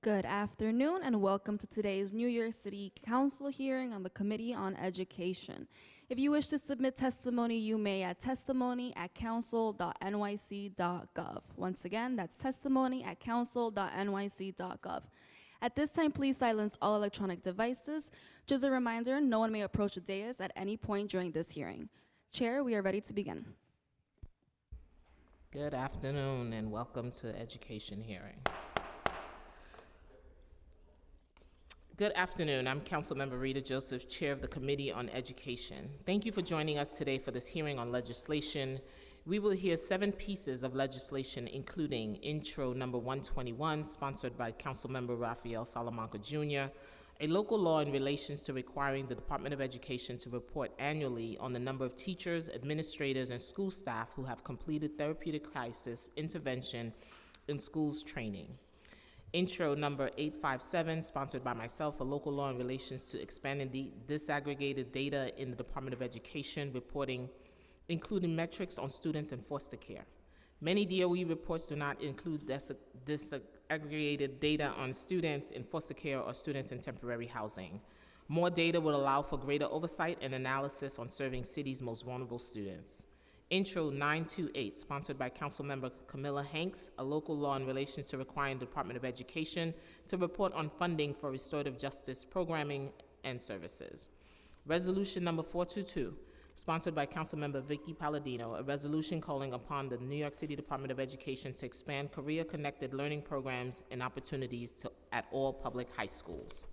Good afternoon and welcome to today's New York City Council hearing on the Committee on Education. If you wish to submit testimony, you may at testimony@council.nyc.gov. Once again, that's testimony@council.nyc.gov. At this time, please silence all electronic devices. Just a reminder, no one may approach the dais at any point during this hearing. Chair, we are ready to begin. Good afternoon and welcome to Education Hearing. Good afternoon. I'm Councilmember Rita Joseph, Chair of the Committee on Education. Thank you for joining us today for this hearing on legislation. We will hear 7 pieces of legislation, including intro number 121, sponsored by Councilmember Raphael Salamanca Jr., a local law in relation to requiring the Department of Education to report annually on the number of teachers, administrators, and school staff who have completed therapeutic crisis intervention in schools training. Intro number 857, sponsored by myself, a local law in relations to expanding the disaggregated data in the Department of Education, reporting, including metrics on students in foster care. Many DOE reports do not include disaggregated data on students in foster care or students in temporary housing. More data will allow for greater oversight and analysis on serving cities' most vulnerable students. Intro 928, sponsored by Councilmember Camilla Hanks, a local law in relation to requiring the Department of Education to report on funding for restorative justice programming and services. Resolution number 422, sponsored by Councilmember Vicky Palladino, a resolution calling upon the New York City Department of Education to expand career-connected learning programs and opportunities at all public high schools.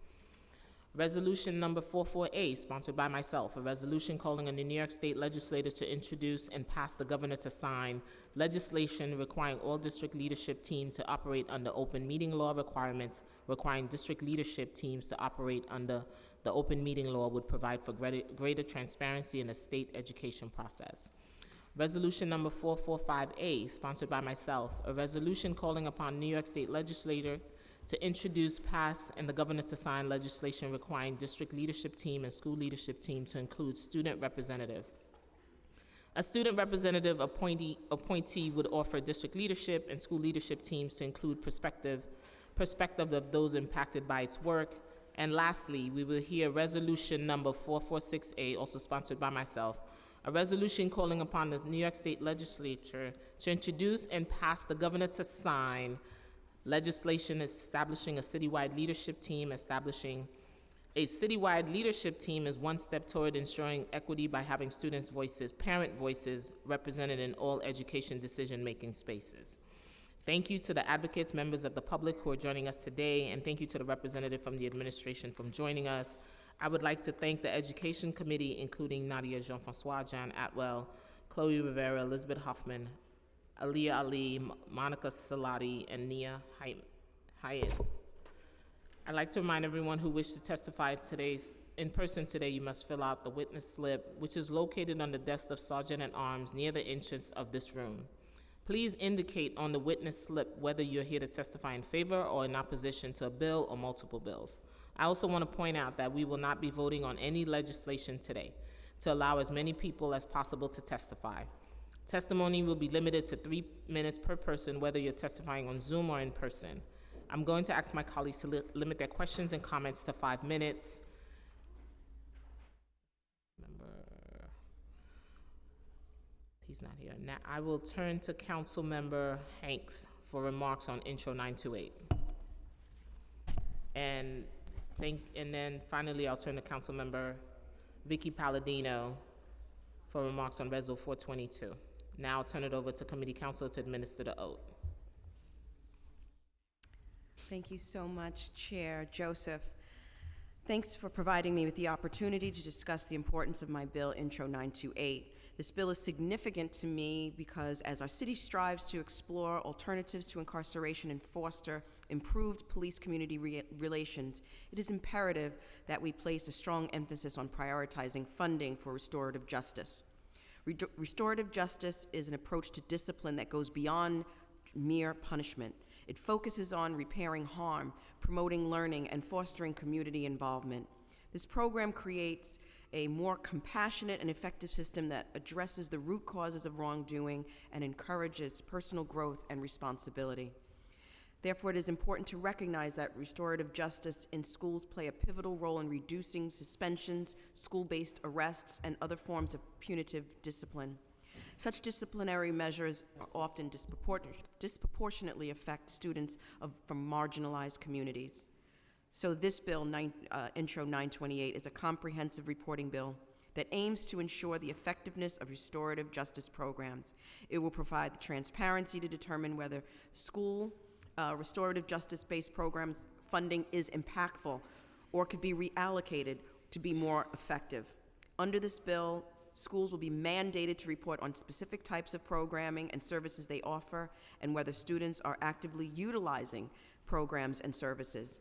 Resolution number 44A, sponsored by myself, a resolution calling on the New York State Legislature to introduce and pass the governor to sign legislation requiring all district leadership teams to operate under open meeting law requirements, requiring district leadership teams to operate under the open meeting law would provide for greater transparency in the state education process. Resolution number 445A, sponsored by myself, a resolution calling upon New York State Legislature to introduce, pass, and the governor to sign legislation requiring district leadership team and school leadership team to include student representative. A student representative appointee would offer district leadership and school leadership teams to include perspective of those impacted by its work. And lastly, we will hear resolution number 446A, also sponsored by myself, a resolution calling upon the New York State Legislature to introduce and pass the governor to sign legislation establishing a citywide leadership team. Establishing a citywide leadership team is one step toward ensuring equity by having students' voices, parent voices represented in all education decision-making spaces. Thank you to the advocates, members of the public who are joining us today, and thank you to the representative from the administration for joining us. I would like to thank the Education Committee, including Nadia Jean-Francois, Jan Atwell, Chloe Rivera, Elizabeth Hoffman, Aliyah Ali, Monica Salati, and Nia Hyatt. I'd like to remind everyone who wishes to testify in person today, you must fill out the witness slip, which is located on the desk of Sergeant-at-Arms near the entrance of this room. Please indicate on the witness slip whether you're here to testify in favor or in opposition to a bill or multiple bills. I also want to point out that we will not be voting on any legislation today to allow as many people as possible to testify. Testimony will be limited to 3 minutes per person, whether you're testifying on Zoom or in person. I'm going to ask my colleagues to limit their questions and comments to 5 minutes. He's not here. Now I will turn to Councilmember Hanks for remarks on Intro 928. And then finally I'll turn to Councilmember Vicky Palladino for remarks on Resolution 422. Now I'll turn it over to Committee Counsel to administer the oath. Thank you so much, Chair Joseph. Thanks for providing me with the opportunity to discuss the importance of my bill, Intro 928. This bill is significant to me because as our city strives to explore alternatives to incarceration and foster improved police-community relations, it is imperative that we place a strong emphasis on prioritizing funding for restorative justice. Restorative justice is an approach to discipline that goes beyond mere punishment. It focuses on repairing harm, promoting learning, and fostering community involvement. This program creates a more compassionate and effective system that addresses the root causes of wrongdoing and encourages personal growth and responsibility. Therefore, it is important to recognize that restorative justice in schools play a pivotal role in reducing suspensions, school-based arrests, and other forms of punitive discipline. Such disciplinary measures often disproportionately affect students from marginalized communities. So this bill, Intro 928, is a comprehensive reporting bill that aims to ensure the effectiveness of restorative justice programs. It will provide the transparency to determine whether school restorative justice-based programs funding is impactful or could be reallocated to be more effective. Under this bill, schools will be mandated to report on specific types of programming and services they offer and whether students are actively utilizing programs and services.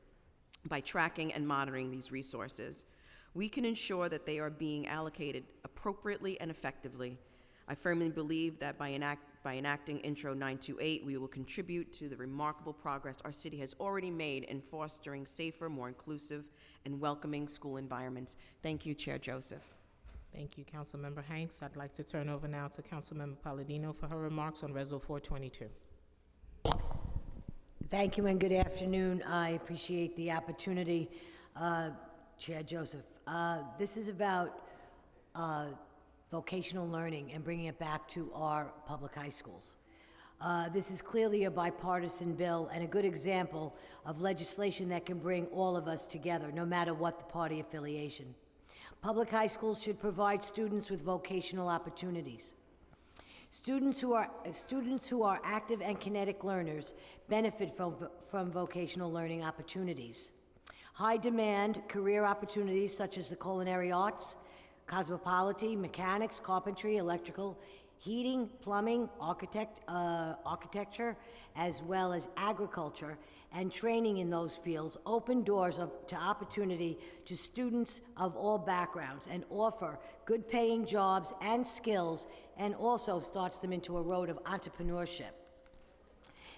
By tracking and monitoring these resources, we can ensure that they are being allocated appropriately and effectively. I firmly believe that by enacting Intro 928, we will contribute to the remarkable progress our city has already made in fostering safer, more inclusive, and welcoming school environments. Thank you, Chair Joseph. Thank you, Councilmember Hanks. I'd like to turn over now to Councilmember Palladino for her remarks on Resolution 422. Thank you and good afternoon. I appreciate the opportunity, Chair Joseph. This is about vocational learning and bringing it back to our public high schools. This is clearly a bipartisan bill and a good example of legislation that can bring all of us together, no matter what the party affiliation. Public high schools should provide students with vocational opportunities. Students who are active and kinetic learners benefit from vocational learning opportunities. High demand career opportunities such as the culinary arts, cosmetology, mechanics, carpentry, electrical, heating, plumbing, architecture, as well as agriculture and training in those fields open doors to opportunity to students of all backgrounds and offer good paying jobs and skills, and also starts them into a road of entrepreneurship.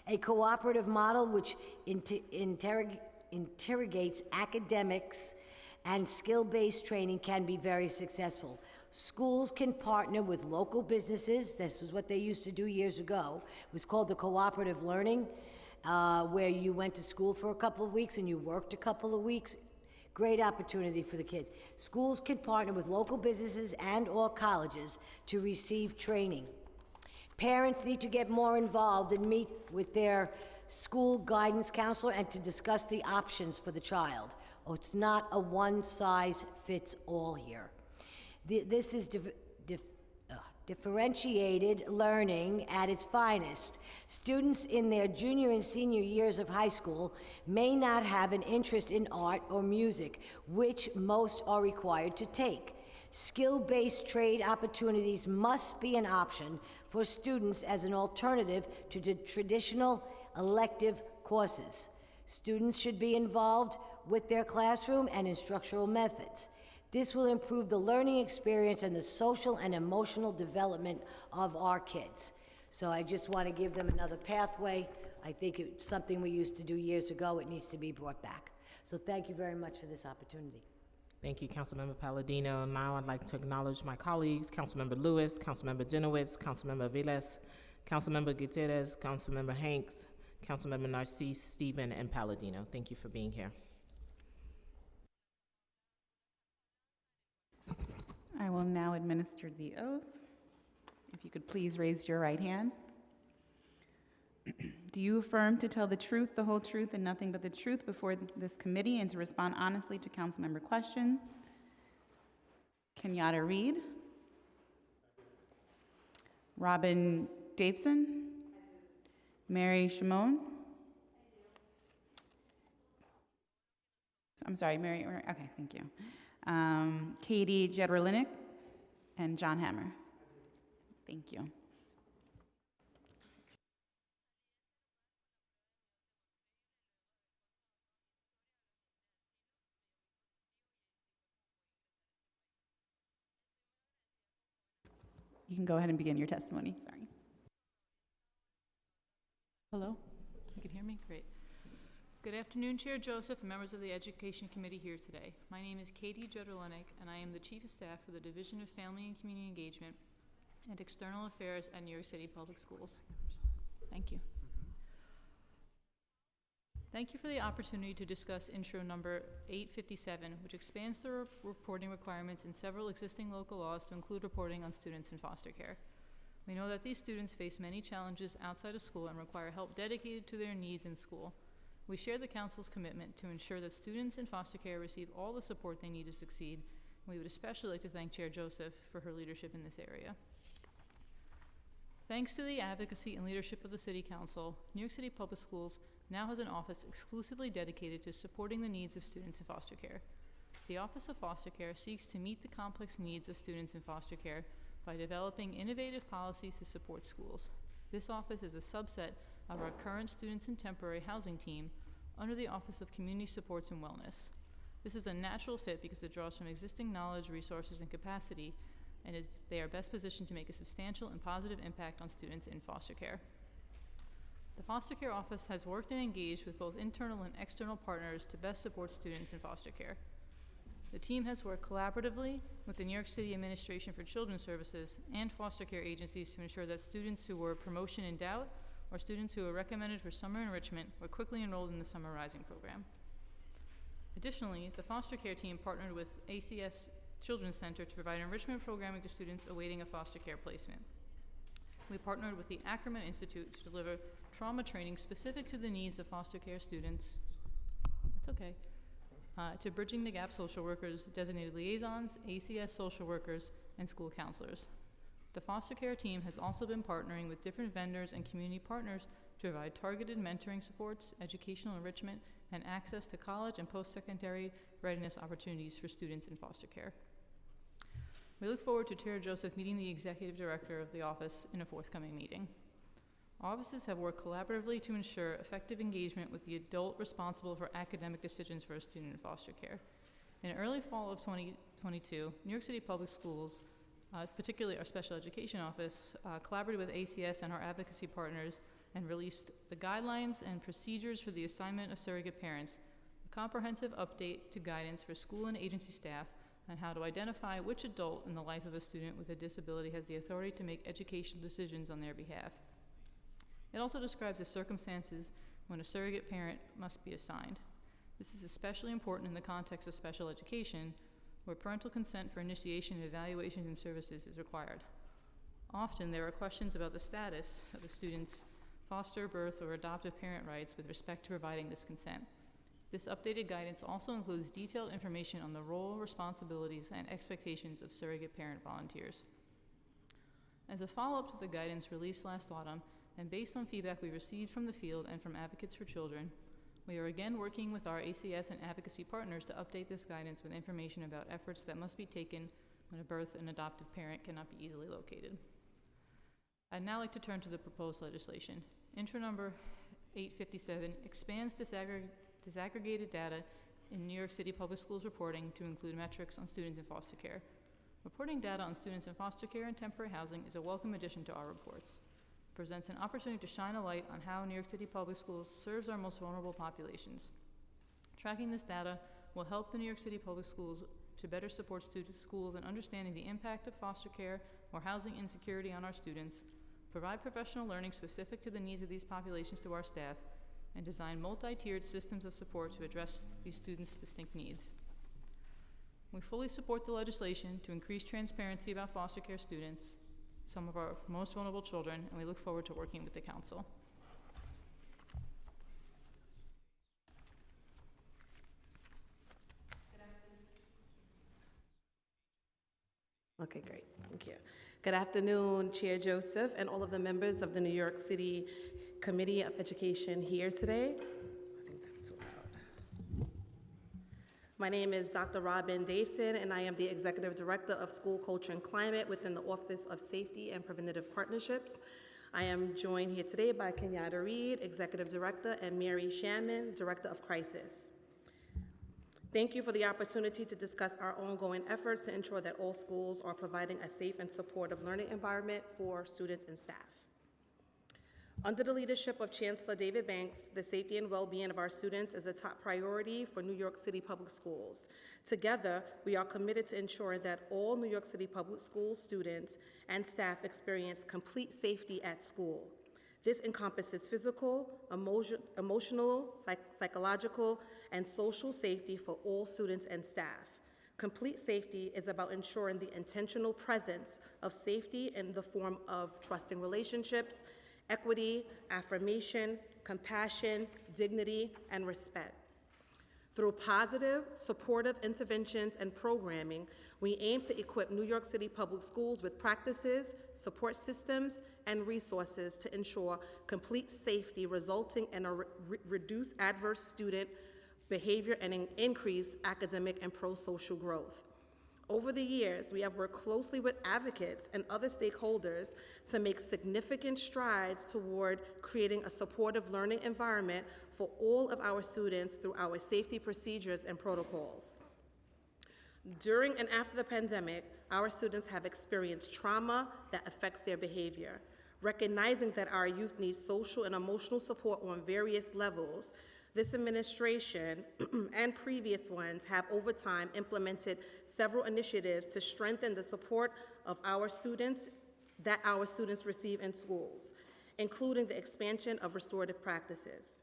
A cooperative model which interrogates academics and skill-based training can be very successful. Schools can partner with local businesses. This is what they used to do years ago. It was called the cooperative learning, where you went to school for a couple of weeks and you worked a couple of weeks. Great opportunity for the kids. Schools can partner with local businesses and/or colleges to receive training. Parents need to get more involved and meet with their school guidance counselor and to discuss the options for the child. Oh, it's not a one-size-fits-all here. This is differentiated learning at its finest. Students in their junior and senior years of high school may not have an interest in art or music, which most are required to take. Skill-based trade opportunities must be an option for students as an alternative to the traditional elective courses. Students should be involved with their classroom and instructional methods. This will improve the learning experience and the social and emotional development of our kids. So I just want to give them another pathway. I think it's something we used to do years ago. It needs to be brought back. So thank you very much for this opportunity. Thank you, Councilmember Palladino. Now I'd like to acknowledge my colleagues, Councilmember Lewis, Councilmember Dinowitz, Councilmember Velez, Councilmember Gutierrez, Councilmember Hanks, Councilmember Narcisse, Stephen, and Palladino. Thank you for being here. I will now administer the oath. If you could please raise your right hand. Do you affirm to tell the truth, the whole truth, and nothing but the truth before this committee and to respond honestly to council member question? Kenyatta Reed? Robin Daveson? Mary Shimon? I'm sorry, Mary, okay, thank you. Katie Jedrolinik and John Hammer. Thank you. You can go ahead and begin your testimony, sorry. Hello, you can hear me? Great. Good afternoon, Chair Joseph and members of the Education Committee here today. My name is Katie Jedrolinik, and I am the Chief of Staff for the Division of Family and Community Engagement and External Affairs at New York City Public Schools. Thank you. Thank you for the opportunity to discuss intro number 857, which expands the reporting requirements in several existing local laws to include reporting on students in foster care. We know that these students face many challenges outside of school and require help dedicated to their needs in school. We share the Council's commitment to ensure that students in foster care receive all the support they need to succeed. We would especially like to thank Chair Joseph for her leadership in this area. Thanks to the advocacy and leadership of the City Council, New York City Public Schools now has an office exclusively dedicated to supporting the needs of students in foster care. The Office of Foster Care seeks to meet the complex needs of students in foster care by developing innovative policies to support schools. This office is a subset of our current Students in Temporary Housing team under the Office of Community Supports and Wellness. This is a natural fit because it draws from existing knowledge, resources, and capacity, and they are best positioned to make a substantial and positive impact on students in foster care. The Foster Care Office has worked and engaged with both internal and external partners to best support students in foster care. The team has worked collaboratively with the New York City Administration for Children's Services and foster care agencies to ensure that students who were promotion in doubt or students who were recommended for summer enrichment were quickly enrolled in the Summer Rising program. Additionally, the foster care team partnered with ACS Children's Center to provide enrichment programming to students awaiting a foster care placement. We partnered with the Ackerman Institute to deliver trauma training specific to the needs of foster care students. It's okay. To Bridging the Gap social workers, designated liaisons, ACS social workers, and school counselors. The foster care team has also been partnering with different vendors and community partners to provide targeted mentoring supports, educational enrichment, and access to college and post-secondary readiness opportunities for students in foster care. We look forward to Chair Joseph meeting the executive director of the office in a forthcoming meeting. Offices have worked collaboratively to ensure effective engagement with the adult responsible for academic decisions for a student in foster care. In early fall of 2022, New York City Public Schools, particularly our special education office, collaborated with ACS and our advocacy partners and released the guidelines and procedures for the assignment of surrogate parents, a comprehensive update to guidance for school and agency staff on how to identify which adult in the life of a student with a disability has the authority to make educational decisions on their behalf. It also describes the circumstances when a surrogate parent must be assigned. This is especially important in the context of special education, where parental consent for initiation of evaluations and services is required. Often, there are questions about the status of the student's foster, birth, or adoptive parent rights with respect to providing this consent. This updated guidance also includes detailed information on the role, responsibilities, and expectations of surrogate parent volunteers. As a follow-up to the guidance released last autumn, and based on feedback we received from the field and from Advocates for Children, we are again working with our ACS and advocacy partners to update this guidance with information about efforts that must be taken when a birth and adoptive parent cannot be easily located. I'd now like to turn to the proposed legislation. Intro number 857 expands disaggregated data in New York City Public Schools reporting to include metrics on students in foster care. Reporting data on students in foster care and temporary housing is a welcome addition to our reports. It presents an opportunity to shine a light on how New York City Public Schools serves our most vulnerable populations. Tracking this data will help the New York City Public Schools to better support schools in understanding the impact of foster care or housing insecurity on our students, provide professional learning specific to the needs of these populations to our staff, and design multi-tiered systems of support to address these students' distinct needs. We fully support the legislation to increase transparency about foster care students, some of our most vulnerable children, and we look forward to working with the council. Okay, great, thank you. Good afternoon, Chair Joseph and all of the members of the New York City Committee of Education here today. I think that's too loud. My name is Dr. Robin Davison, and I am the Executive Director of School Culture and Climate within the Office of Safety and Preventative Partnerships. I am joined here today by Kenyatta Reed, Executive Director, and Mary Shamman, Director of Crisis. Thank you for the opportunity to discuss our ongoing efforts to ensure that all schools are providing a safe and supportive learning environment for students and staff. Under the leadership of Chancellor David Banks, the safety and well-being of our students is a top priority for New York City Public Schools. Together, we are committed to ensuring that all New York City Public Schools students and staff experience complete safety at school. This encompasses physical, emotional, psychological, and social safety for all students and staff. Complete safety is about ensuring the intentional presence of safety in the form of trusting relationships, equity, affirmation, compassion, dignity, and respect. Through positive, supportive interventions and programming, we aim to equip New York City Public Schools with practices, support systems, and resources to ensure complete safety, resulting in a reduced adverse student behavior and an increased academic and pro-social growth. Over the years, we have worked closely with advocates and other stakeholders to make significant strides toward creating a supportive learning environment for all of our students through our safety procedures and protocols. During and after the pandemic, our students have experienced trauma that affects their behavior. Recognizing that our youth need social and emotional support on various levels, this administration and previous ones have over time implemented several initiatives to strengthen the support of our students that our students receive in schools, including the expansion of restorative practices.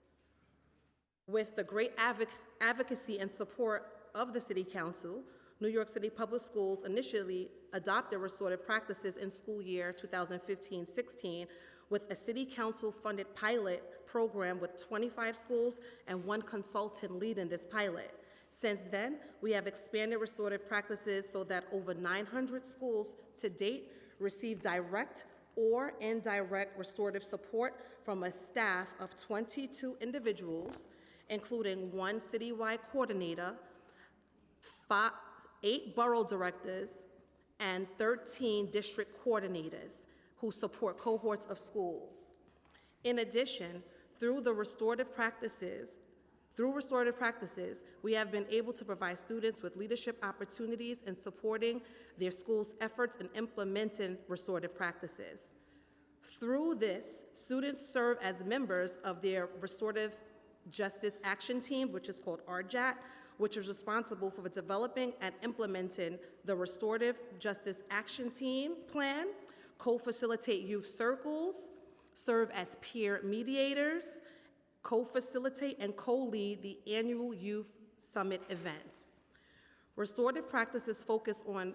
With the great advocacy and support of the City Council, New York City Public Schools initially adopted restorative practices in school year 2015-16 with a City Council-funded pilot program with 25 schools and 1 consultant leading this pilot. Since then, we have expanded restorative practices so that over 900 schools to date receive direct or indirect restorative support from a staff of 22 individuals, including 1 citywide coordinator, 8 borough directors, and 13 district coordinators who support cohorts of schools. In addition, through restorative practices, we have been able to provide students with leadership opportunities in supporting their school's efforts in implementing restorative practices. Through this, students serve as members of their Restorative Justice Action Team, which is called RJAT, which is responsible for developing and implementing the Restorative Justice Action Team plan, co-facilitate youth circles, serve as peer mediators, co-facilitate and co-lead the annual Youth Summit event. Restorative practices focus on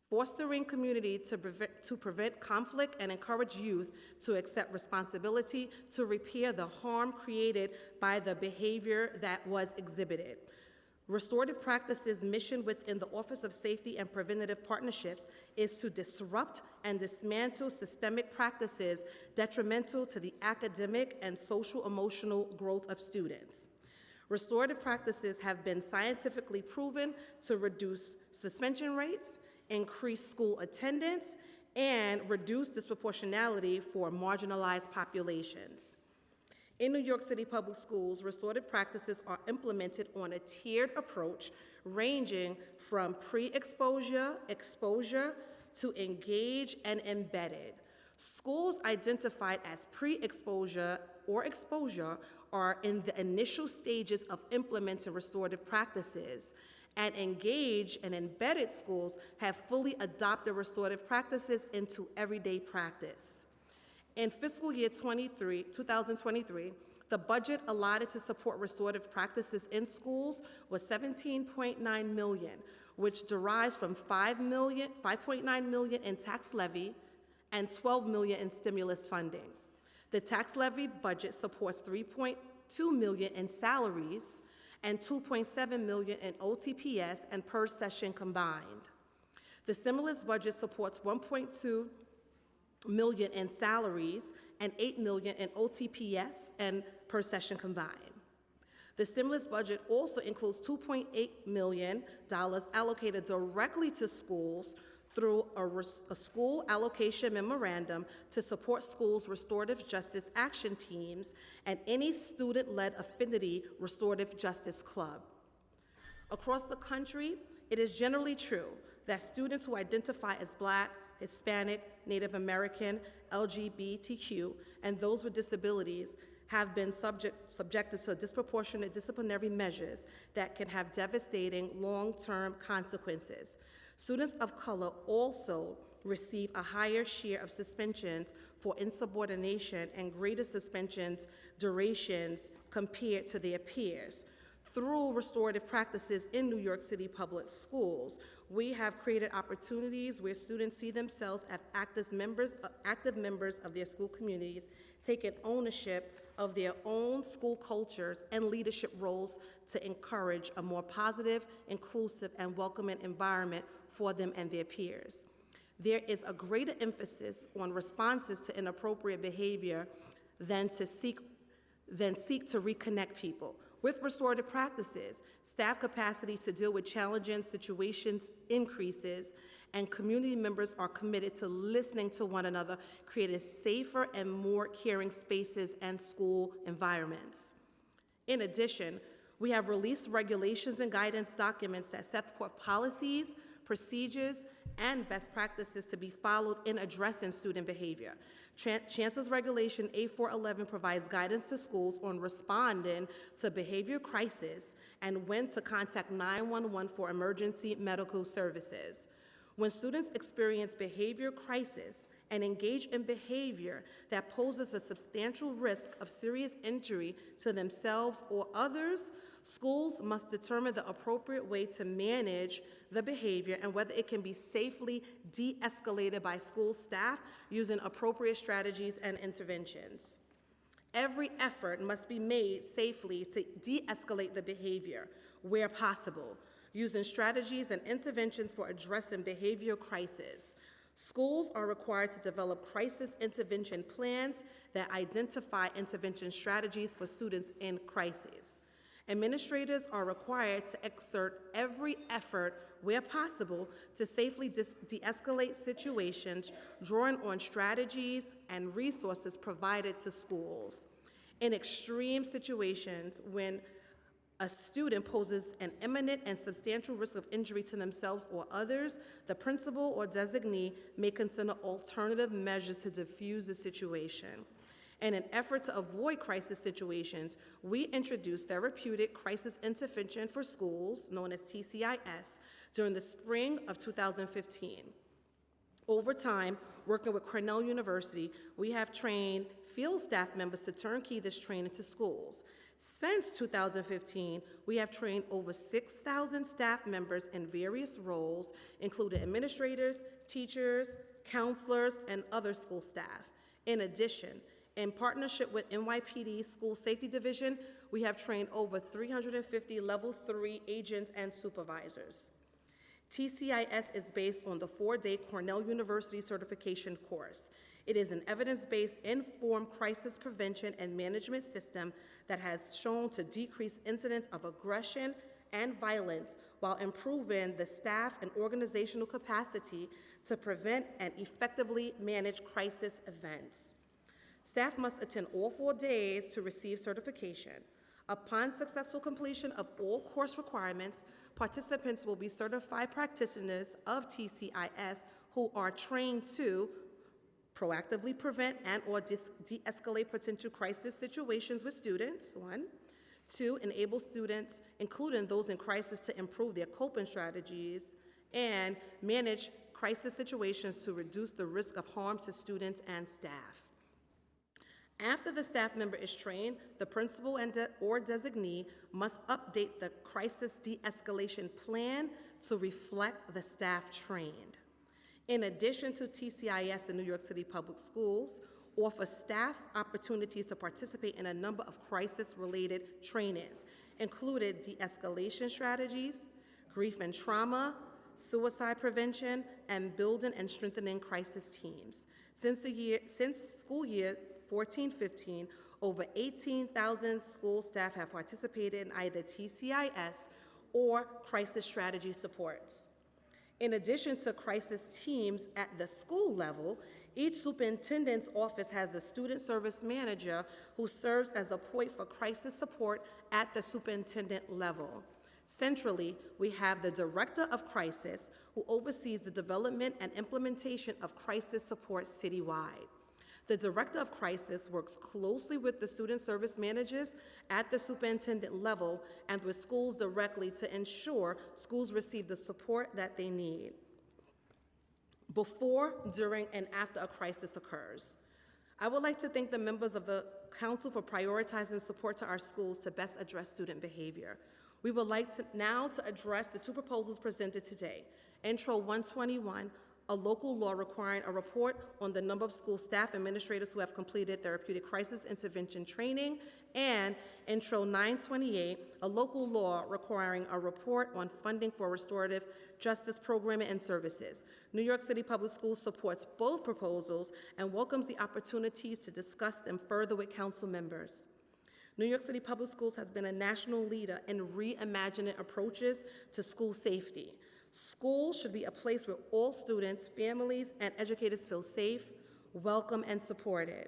fostering community to prevent conflict and encourage youth to accept responsibility to repair the harm created by the behavior that was exhibited. Restorative practices' mission within the Office of Safety and Preventative Partnerships is to disrupt and dismantle systemic practices detrimental to the academic and social-emotional growth of students. Restorative practices have been scientifically proven to reduce suspension rates, increase school attendance, and reduce disproportionality for marginalized populations. In New York City Public Schools, restorative practices are implemented on a tiered approach ranging from pre-exposure, exposure, to engage and embedded. Schools identified as pre-exposure or exposure are in the initial stages of implementing restorative practices, and engaged and embedded schools have fully adopted restorative practices into everyday practice. In fiscal year 2023, the budget allotted to support restorative practices in schools was $17.9 million, which derives from $5.9 million in tax levy and $12 million in stimulus funding. The tax levy budget supports $3.2 million in salaries and $2.7 million in OTPS and per session combined. The stimulus budget supports $1.2 million in salaries and $8 million in OTPS and per session combined. The stimulus budget also includes $2.8 million allocated directly to schools through a school allocation memorandum to support schools' restorative justice action teams and any student-led affinity restorative justice club. Across the country, it is generally true that students who identify as Black, Hispanic, Native American, LGBTQ, and those with disabilities have been subjected to disproportionate disciplinary measures that can have devastating long-term consequences. Students of color also receive a higher share of suspensions for insubordination and greater suspensions durations compared to their peers. Through restorative practices in New York City public schools, we have created opportunities where students see themselves as active members of their school communities, taking ownership of their own school cultures and leadership roles to encourage a more positive, inclusive, and welcoming environment for them and their peers. There is a greater emphasis on responses to inappropriate behavior than seek to reconnect people. With restorative practices, staff capacity to deal with challenging situations increases, and community members are committed to listening to one another, creating safer and more caring spaces and school environments. In addition, we have released regulations and guidance documents that set forth policies, procedures, and best practices to be followed in addressing student behavior. Chancellor's Regulation A411 provides guidance to schools on responding to behavior crisis and when to contact 911 for emergency medical services. When students experience behavior crisis and engage in behavior that poses a substantial risk of serious injury to themselves or others, schools must determine the appropriate way to manage the behavior and whether it can be safely de-escalated by school staff using appropriate strategies and interventions. Every effort must be made safely to de-escalate the behavior where possible, using strategies and interventions for addressing behavioral crisis. Schools are required to develop crisis intervention plans that identify intervention strategies for students in crisis. Administrators are required to exert every effort where possible to safely de-escalate situations, drawing on strategies and resources provided to schools. In extreme situations, when a student poses an imminent and substantial risk of injury to themselves or others, the principal or designee may consider alternative measures to diffuse the situation. In an effort to avoid crisis situations, we introduced therapeutic crisis intervention for schools, known as TCIS, during the spring of 2015. Over time, working with Cornell University, we have trained field staff members to turnkey this training to schools. Since 2015, we have trained over 6,000 staff members in various roles, including administrators, teachers, counselors, and other school staff. In addition, in partnership with NYPD School Safety Division, we have trained over 350 Level 3 agents and supervisors. TCIS is based on the 4-day Cornell University certification course. It is an evidence-based, informed crisis prevention and management system that has shown to decrease incidents of aggression and violence while improving the staff and organizational capacity to prevent and effectively manage crisis events. Staff must attend all 4 days to receive certification. Upon successful completion of all course requirements, participants will be certified practitioners of TCIS who are trained to proactively prevent and/or de-escalate potential crisis situations with students, 1. 2, enable students, including those in crisis, to improve their coping strategies and manage crisis situations to reduce the risk of harm to students and staff. After the staff member is trained, the principal or designee must update the crisis de-escalation plan to reflect the staff trained. In addition to TCIS in New York City Public Schools, offer staff opportunities to participate in a number of crisis-related trainings, including de-escalation strategies, grief and trauma, suicide prevention, and building and strengthening crisis teams. Since school year 14-15, over 18,000 school staff have participated in either TCIS or crisis strategy supports. In addition to crisis teams at the school level, each superintendent's office has a student service manager who serves as a point for crisis support at the superintendent level. Centrally, we have the Director of Crisis, who oversees the development and implementation of crisis support citywide. The Director of Crisis works closely with the student service managers at the superintendent level and with schools directly to ensure schools receive the support that they need. before, during, and after a crisis occurs. I would like to thank the members of the council for prioritizing support to our schools to best address student behavior. We would like to now address the two proposals presented today. Intro 121, a local law requiring a report on the number of school staff administrators who have completed therapeutic crisis intervention training, and Intro 928, a local law requiring a report on funding for restorative justice programming and services. New York City Public Schools supports both proposals and welcomes the opportunities to discuss them further with council members. New York City Public Schools has been a national leader in reimagining approaches to school safety. Schools should be a place where all students, families, and educators feel safe, welcome, and supported.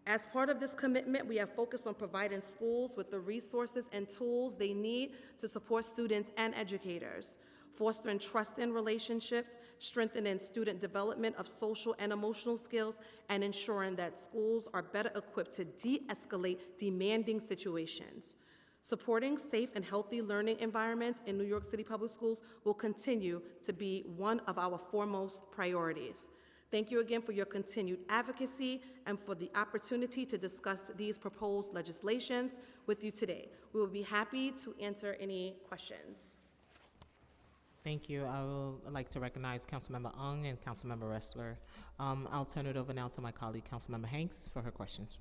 As part of this commitment, we have focused on providing schools with the resources and tools they need to support students and educators, fostering trust in relationships, strengthening student development of social and emotional skills, and ensuring that schools are better equipped to de-escalate demanding situations. Supporting safe and healthy learning environments in New York City Public Schools will continue to be one of our foremost priorities. Thank you again for your continued advocacy and for the opportunity to discuss these proposed legislations with you today. We will be happy to answer any questions. Thank you. I will like to recognize Councilmember Ung and Councilmember Ressler. I'll turn it over now to my colleague, Councilmember Hanks, for her questions.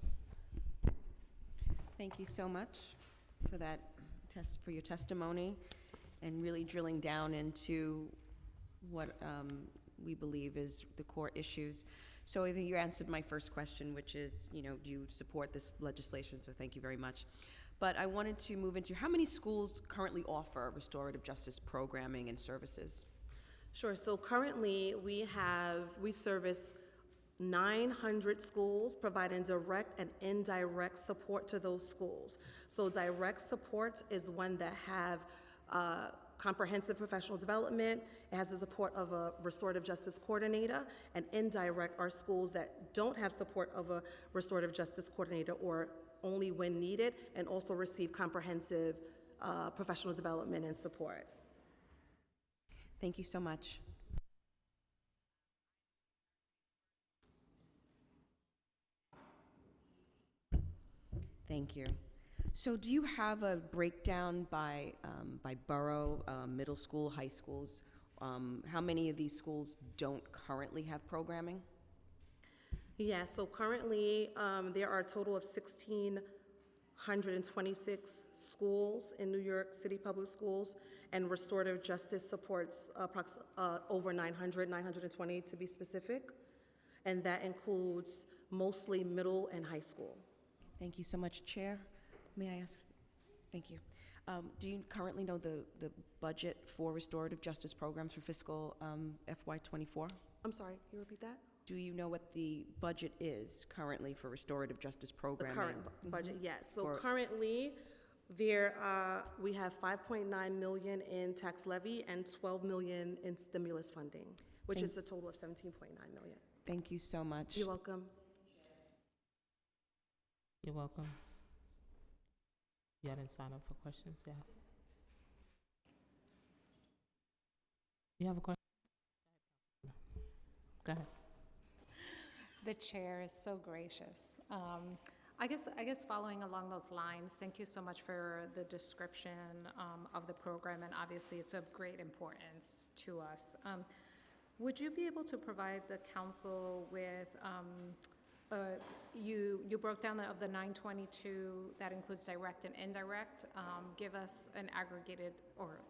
Thank you so much for that for your testimony and really drilling down into what we believe is the core issues. So I think you answered my first question, which is, do you support this legislation? So thank you very much. But I wanted to move into how many schools currently offer restorative justice programming and services? Sure, so currently we service 900 schools, providing direct and indirect support to those schools. So direct support is one that have comprehensive professional development. It has the support of a restorative justice coordinator, and indirect are schools that don't have support of a restorative justice coordinator or only when needed, and also receive comprehensive professional development and support. Thank you so much. Thank you. So do you have a breakdown by borough, middle school, high schools? How many of these schools don't currently have programming? Yeah, so currently there are a total of 1,626 schools in New York City Public Schools, and restorative justice supports over 920 to be specific, and that includes mostly middle and high school. Thank you so much, Chair. May I ask? Thank you. Do you currently know the budget for restorative justice programs for fiscal FY24? I'm sorry, can you repeat that? Do you know what the budget is currently for restorative justice programming? The current budget, yes. So currently, there we have $5.9 million in tax levy and $12 million in stimulus funding, which is a total of $17.9 million. Thank you so much. You're welcome. You're welcome. Y'all didn't sign up for questions, yeah? You have a question? Go ahead. The chair is so gracious. I guess following along those lines, thank you so much for the description of the program, and obviously it's of great importance to us. Would you be able to provide the council with, you broke down of the 922, that includes direct and indirect. Give us an aggregated or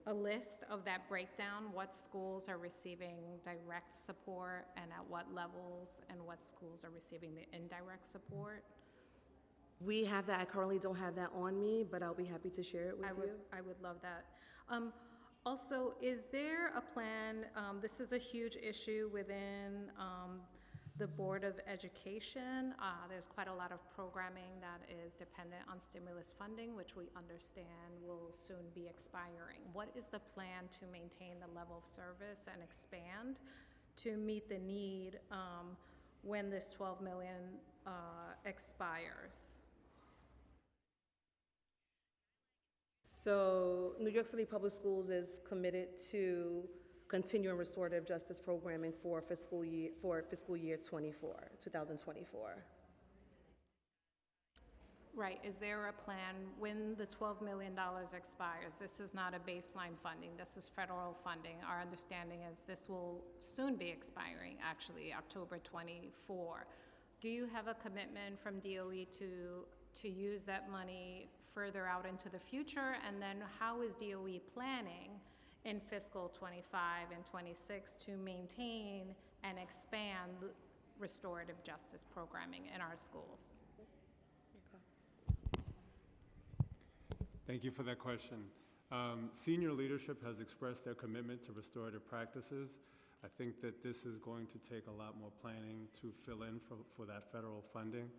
a list of that breakdown, what schools are receiving direct support and at what levels, and what schools are receiving the indirect support. We have that. I currently don't have that on me, but I'll be happy to share it with you. I would love that. Also, is there a plan, this is a huge issue within the Board of Education. There's quite a lot of programming that is dependent on stimulus funding, which we understand will soon be expiring. What is the plan to maintain the level of service and expand to meet the need when this $12 million expires? So New York City Public Schools is committed to continuing restorative justice programming for fiscal year 2024. Right, is there a plan when the $12 million expires? This is not a baseline funding, this is federal funding. Our understanding is this will soon be expiring, actually, October 24. Do you have a commitment from DOE to use that money further out into the future? And then how is DOE planning in fiscal 25 and 26 to maintain and expand restorative justice programming in our schools? Thank you for that question. Senior leadership has expressed their commitment to restorative practices. I think that this is going to take a lot more planning to fill in for that federal funding.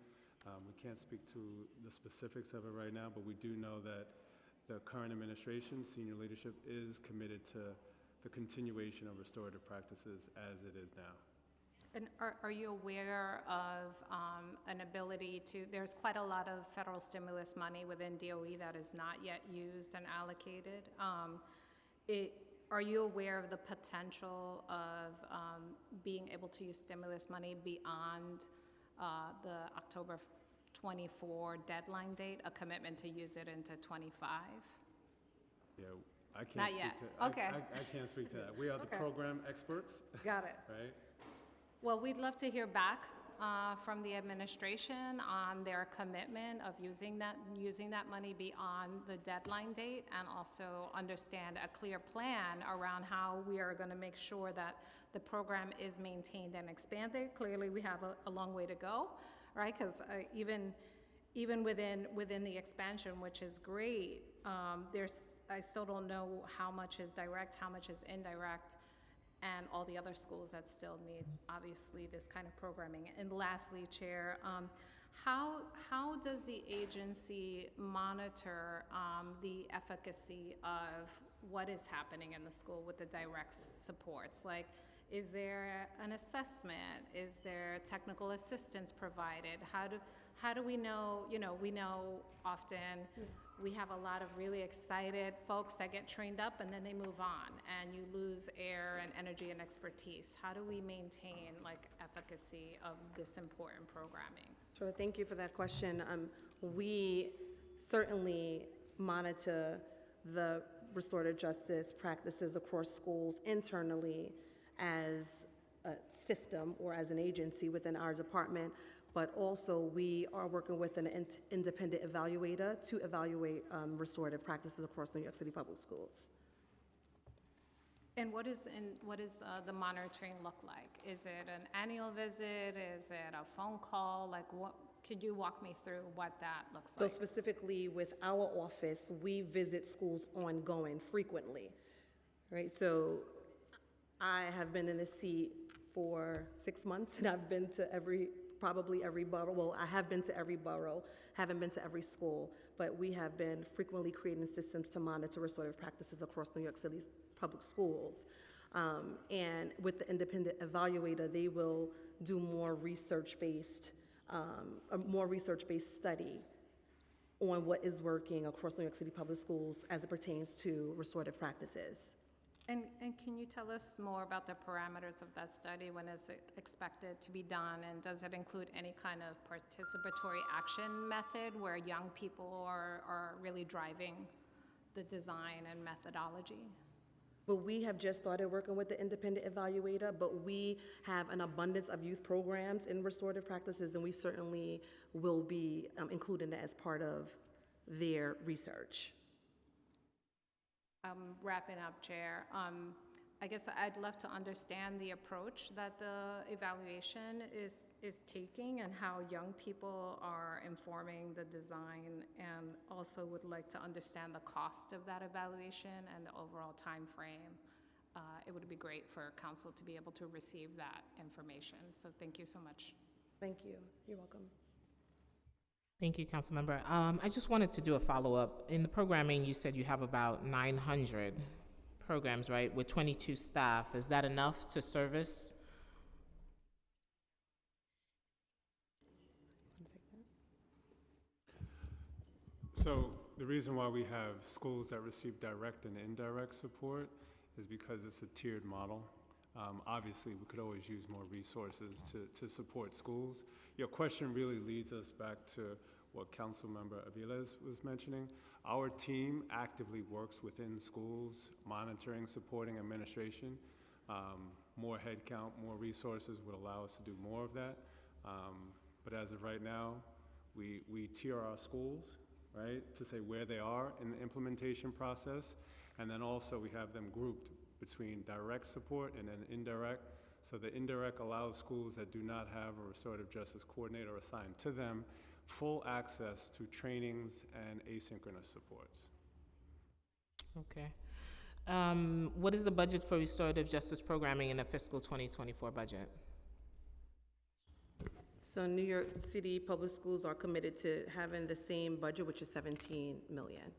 We can't speak to the specifics of it right now, but we do know that the current administration, senior leadership, is committed to the continuation of restorative practices as it is now. And are you aware of an ability to, there's quite a lot of federal stimulus money within DOE that is not yet used and allocated. Are you aware of the potential of being able to use stimulus money beyond the October 24 deadline date, a commitment to use it into 25? Yeah, I can't Not speak yet. to Okay. I can't speak to that. We are the Okay. program experts, Got it. right? Well, we'd love to hear back from the administration on their commitment of using that money beyond the deadline date, and also understand a clear plan around how we are going to make sure that the program is maintained and expanded. Clearly, we have a long way to go, right? Because even within the expansion, which is great, I still don't know how much is direct, how much is indirect, and all the other schools that still need, obviously, this kind of programming. And lastly, Chair, how does the agency monitor the efficacy of what is happening in the school with the direct supports? Like, is there an assessment? Is there technical assistance provided? How do we know, we know often we have a lot of really excited folks that get trained up and then they move on, and you lose air and energy and expertise. How do we maintain efficacy of this important programming? Sure, thank you for that question. We certainly monitor the restorative justice practices across schools internally as a system or as an agency within our department, but also we are working with an independent evaluator to evaluate restorative practices across New York City Public Schools. And what is the monitoring look like? Is it an annual visit? Is it a phone call? Could you walk me through what that looks So like? specifically with our office, we visit schools ongoing, frequently, right? So I have been in this seat for 6 months, and I've been to probably every borough. Well, I have been to every borough, haven't been to every school, but we have been frequently creating systems to monitor restorative practices across New York City's public schools. And with the independent evaluator, they will do more research-based study on what is working across New York City public schools as it pertains to restorative practices. And can you tell us more about the parameters of that study? When is it expected to be done? And does it include any kind of participatory action method where young people are really driving the design and methodology? But we have just started working with the independent evaluator, but we have an abundance of youth programs in restorative practices, and we certainly will be including that as part of their research. Wrapping up, Chair. I guess I'd love to understand the approach that the evaluation is taking and how young people are informing the design, and also would like to understand the cost of that evaluation and the overall time frame. It would be great for council to be able to receive that information. So thank you so much. Thank you. You're welcome. Thank you, Councilmember. I just wanted to do a follow-up. In the programming, you said you have about 900 programs, right, with 22 staff. Is that enough to service? So the reason why we have schools that receive direct and indirect support is because it's a tiered model. Obviously, we could always use more resources to support schools. Your question really leads us back to what Councilmember Aviles was mentioning. Our team actively works within schools, monitoring, supporting administration. More headcount, more resources would allow us to do more of that. But as of right now, we tier our schools, right, to say where they are in the implementation process. And then also we have them grouped between direct support and then indirect. So the indirect allows schools that do not have a restorative justice coordinator assigned to them full access to trainings and asynchronous supports. Okay. What is the budget for restorative justice programming in the fiscal 2024 budget? So New York City Public Schools are committed to having the same budget, which is 17.9 million.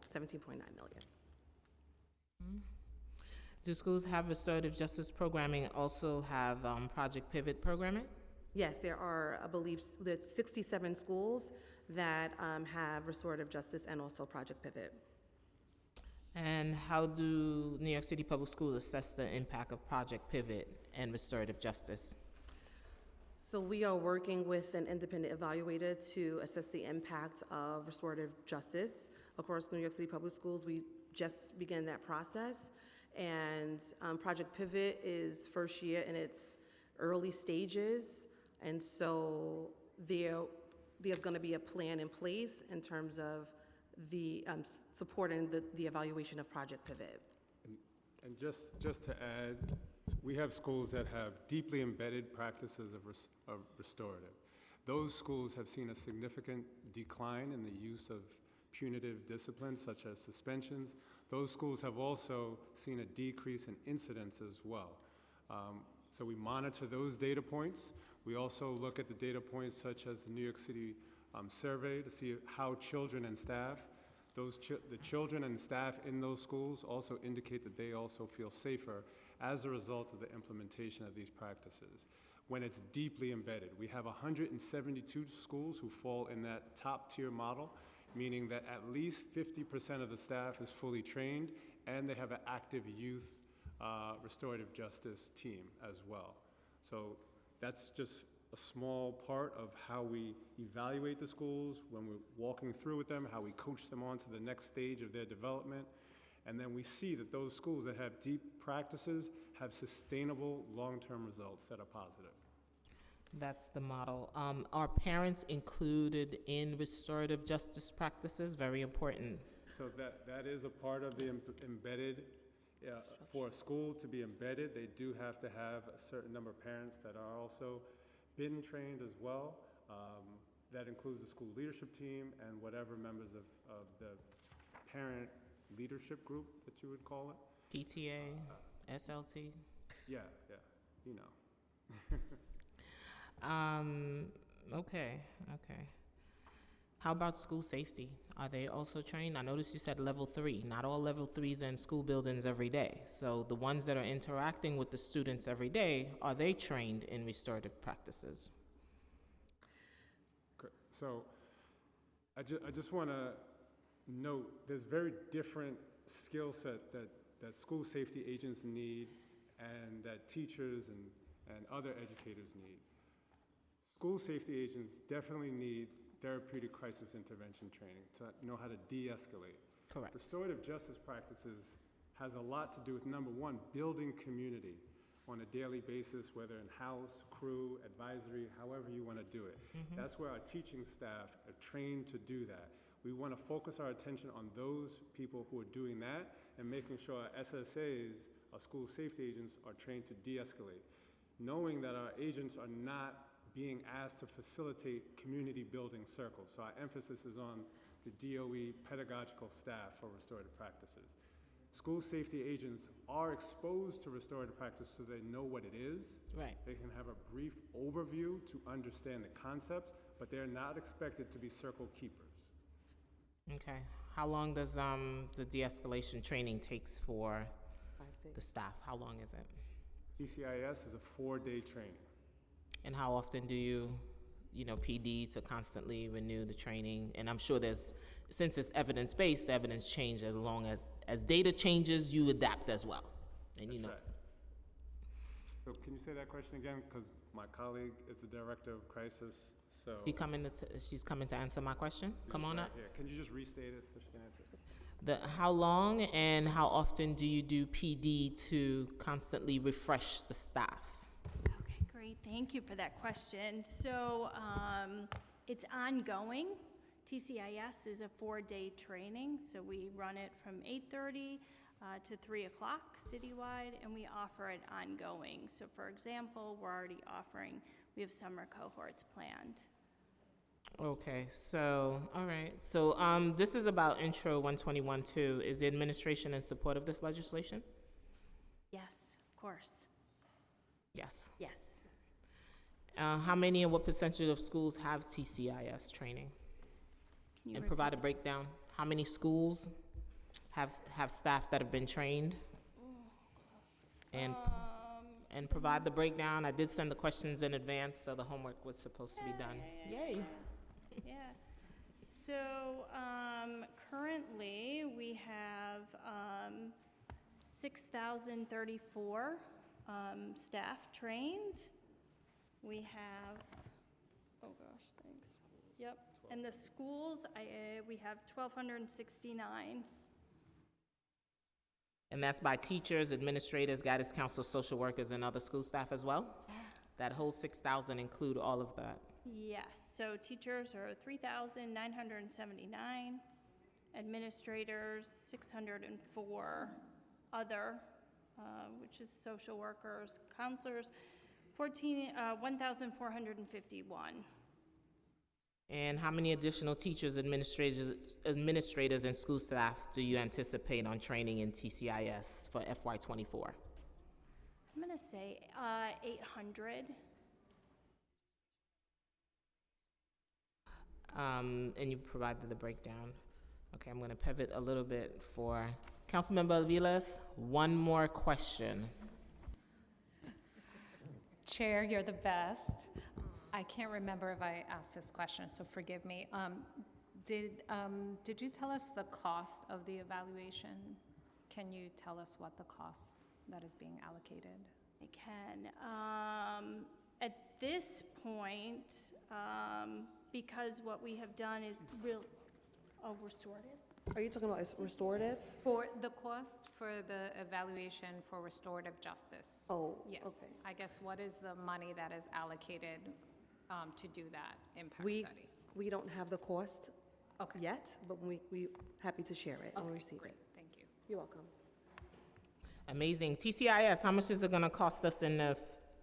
Do schools have restorative justice programming and also have Project Pivot programming? Yes, there are, I believe, there's 67 schools that have restorative justice and also Project Pivot. And how do New York City Public Schools assess the impact of Project Pivot and restorative justice? So we are working with an independent evaluator to assess the impact of restorative justice across New York City Public Schools. We just began that process. And Project Pivot is first year in its early stages. And so there's going to be a plan in place in terms of the supporting the evaluation of Project Pivot. And just to add, we have schools that have deeply embedded practices of restorative. Those schools have seen a significant decline in the use of punitive disciplines such as suspensions. Those schools have also seen a decrease in incidents as well. So we monitor those data points. We also look at the data points such as the New York City survey to see how children and staff, the children and staff in those schools also indicate that they also feel safer as a result of the implementation of these practices. When it's deeply embedded, we have 172 schools who fall in that top tier model, meaning that at least 50% of the staff is fully trained and they have an active youth restorative justice team as well. So that's just a small part of how we evaluate the schools when we're walking through with them, how we coach them on to the next stage of their development. And then we see that those schools that have deep practices have sustainable long-term results that are positive. That's the model. Are parents included in restorative justice practices? Very important. So that is a part of the embedded. For a school to be embedded, they do have to have a certain number of parents that are also been trained as well. That includes the school leadership team and whatever members of the parent leadership group that you would call it. PTA, SLT? Yeah, you know. Okay. How about school safety? Are they also trained? I noticed you said level 3. Not all level 3s are in school buildings every day. So the ones that are interacting with the students every day, are they trained in restorative practices? So I just want to note there's very different skill set that school safety agents need and that teachers and other educators need. School safety agents definitely need therapeutic crisis intervention training to know how to de-escalate. Correct. Restorative justice practices has a lot to do with, number one, building community on a daily basis, whether in house, crew, advisory, however you want to do it. That's where our teaching staff are trained to do that. We want to focus our attention on those people who are doing that and making sure our SSAs, our school safety agents, are trained to de-escalate. Knowing that our agents are not being asked to facilitate community building circles. So our emphasis is on the DOE pedagogical staff for restorative practices. School safety agents are exposed to restorative practice so they know what it is. Right. They can have a brief overview to understand the concepts, but they're not expected to be circle keepers. Okay. How long does the de-escalation training takes for the staff? How long is it? TCIS is a 4-day training. And how often do you PD to constantly renew the training? And I'm sure since it's evidence-based, the evidence changes as long as data changes, you adapt as well. And you know, That's right. So can you say that question again? Because my colleague is the director of crisis, so. she's coming to answer my question. Come on right up. here. Can you just restate it so she can answer? How long and how often do you do PD to constantly refresh the staff? Okay, great. Thank you for that question. So it's ongoing. TCIS is a 4-day training, so we run it from 8:30 to 3 o'clock citywide, and we offer it ongoing. So for example, we have summer cohorts planned. Okay, so, all right. So this is about Intro 121 too. Is the administration in support of this legislation? Yes, of course. Yes. Yes. How many and what percentage of schools have TCIS training? Can you And provide a breakdown. How many schools have staff that have been trained? And provide the breakdown. I did send the questions in advance, so the homework was supposed to be done. Yay. Yeah. So currently, we have 6,034 staff trained. We have, oh gosh, thanks. Yep. And the schools, we have 1,269. And that's by teachers, administrators, guidance counselors, social workers, and other school staff as well? That whole 6,000 include all of that? Yes, so teachers are 3,979, administrators 604, other, which is social workers, counselors, 1,451. And how many additional teachers, administrators, and school staff do you anticipate on training in TCIS for FY24? I'm gonna say 800. And you provided the breakdown. Okay, I'm gonna pivot a little bit for Councilmember Aviles. One more question. Chair, you're the best. I can't remember if I asked this question, so forgive me. Did you tell us the cost of the evaluation? Can you tell us what the cost that is being allocated? I can. At this point, because what we have done is restorative. Are you talking about restorative? For the cost for the evaluation for restorative justice? Oh, Yes. okay. I guess what is the money that is allocated to do that impact We study? don't have the cost Okay. yet, but we happy to share it when we Okay, receive great. it. Thank you. You're welcome. Amazing. TCIS, how much is it gonna cost us in the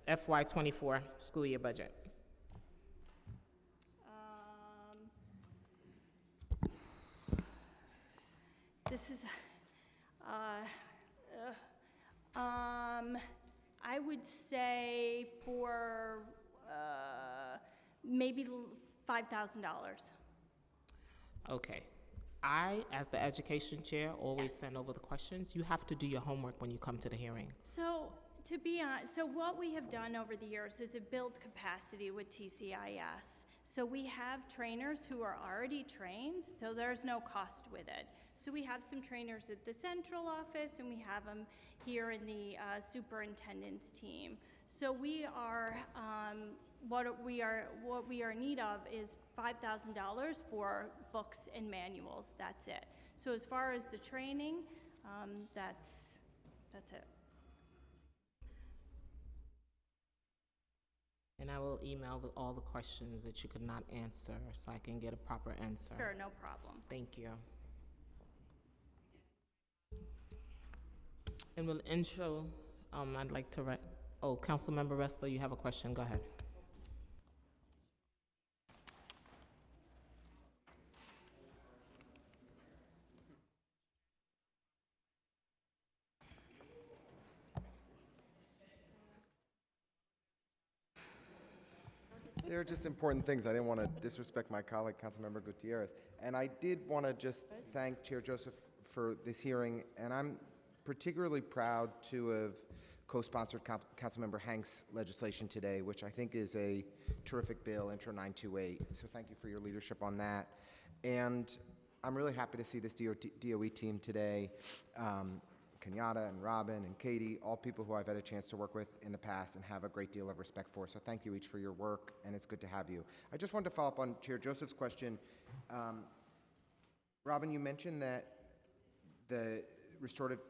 FY24 school year budget? This is, I would say for maybe $5,000. Okay. I, as the education chair, always Yes. send over the questions. You have to do your homework when you come to the hearing. So, to be honest, so what we have done over the years is build capacity with TCIS. So we have trainers who are already trained, so there's no cost with it. So we have some trainers at the central office, and we have them here in the superintendent's team. So we are, what we are in need of is $5,000 for books and manuals. That's it. So as far as the training, that's it. And I will email all the questions that you could not answer so I can get a proper answer. Sure, no problem. Thank you. And with intro, I'd like to Councilmember Ressler, you have a question. Go ahead. There are just important things. I didn't want to disrespect my colleague, Councilmember Gutierrez. And I did want to just thank Chair Joseph for this hearing. And I'm particularly proud to have co-sponsored Councilmember Hank's legislation today, which I think is a terrific bill, Intro 928. So thank you for your leadership on that. And I'm really happy to see this DOE team today Kenyatta and Robin and Katie, all people who I've had a chance to work with in the past and have a great deal of respect for. So thank you each for your work, and it's good to have you. I just wanted to follow up on Chair Joseph's question. Robin, you mentioned that the restorative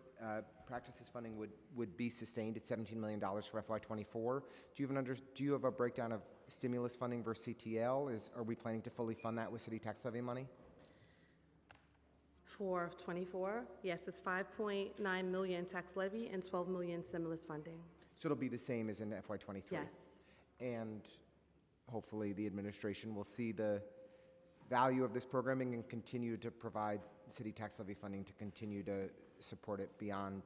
practices funding would be sustained at $17 million for FY24. Do you have a breakdown of stimulus funding versus CTL? Are we planning to fully fund that with city tax levy money? For 24, yes, it's 5.9 million tax levy and 12 million stimulus funding. So it'll be the same as in FY23? Yes. And hopefully the administration will see the value of this programming and continue to provide city tax levy funding to continue to support it beyond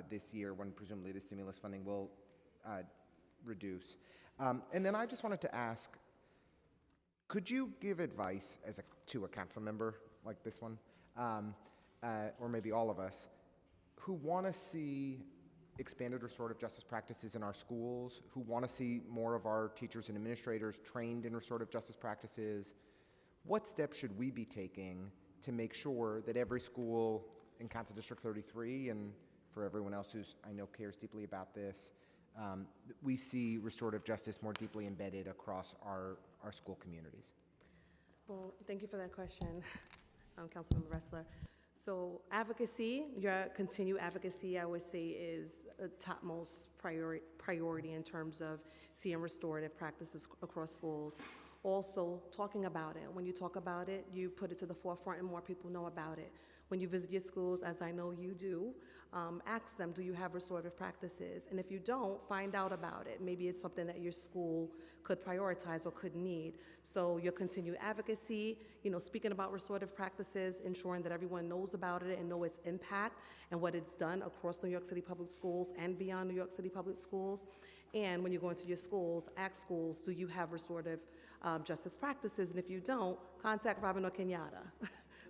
this year, when presumably the stimulus funding will reduce. And then I just wanted to ask, could you give advice to a council member like this one, or maybe all of us, who want to see expanded restorative justice practices in our schools, who want to see more of our teachers and administrators trained in restorative justice practices? What steps should we be taking to make sure that every school in Council District 33, and for everyone else who's I know cares deeply about this, we see restorative justice more deeply embedded across our school communities? Well, thank you for that question, Councilmember Ressler. So advocacy, your continued advocacy, I would say, is a topmost priority in terms of seeing restorative practices across schools. Also, talking about it. When you talk about it, you put it to the forefront and more people know about it. When you visit your schools, as I know you do, ask them, do you have restorative practices? And if you don't, find out about it. Maybe it's something that your school could prioritize or could need. So your continued advocacy, speaking about restorative practices, ensuring that everyone knows about it and know its impact and what it's done across New York City Public Schools and beyond New York City Public Schools. And when you go into your schools, ask schools, do you have restorative justice practices? And if you don't, contact Robin or Kenyatta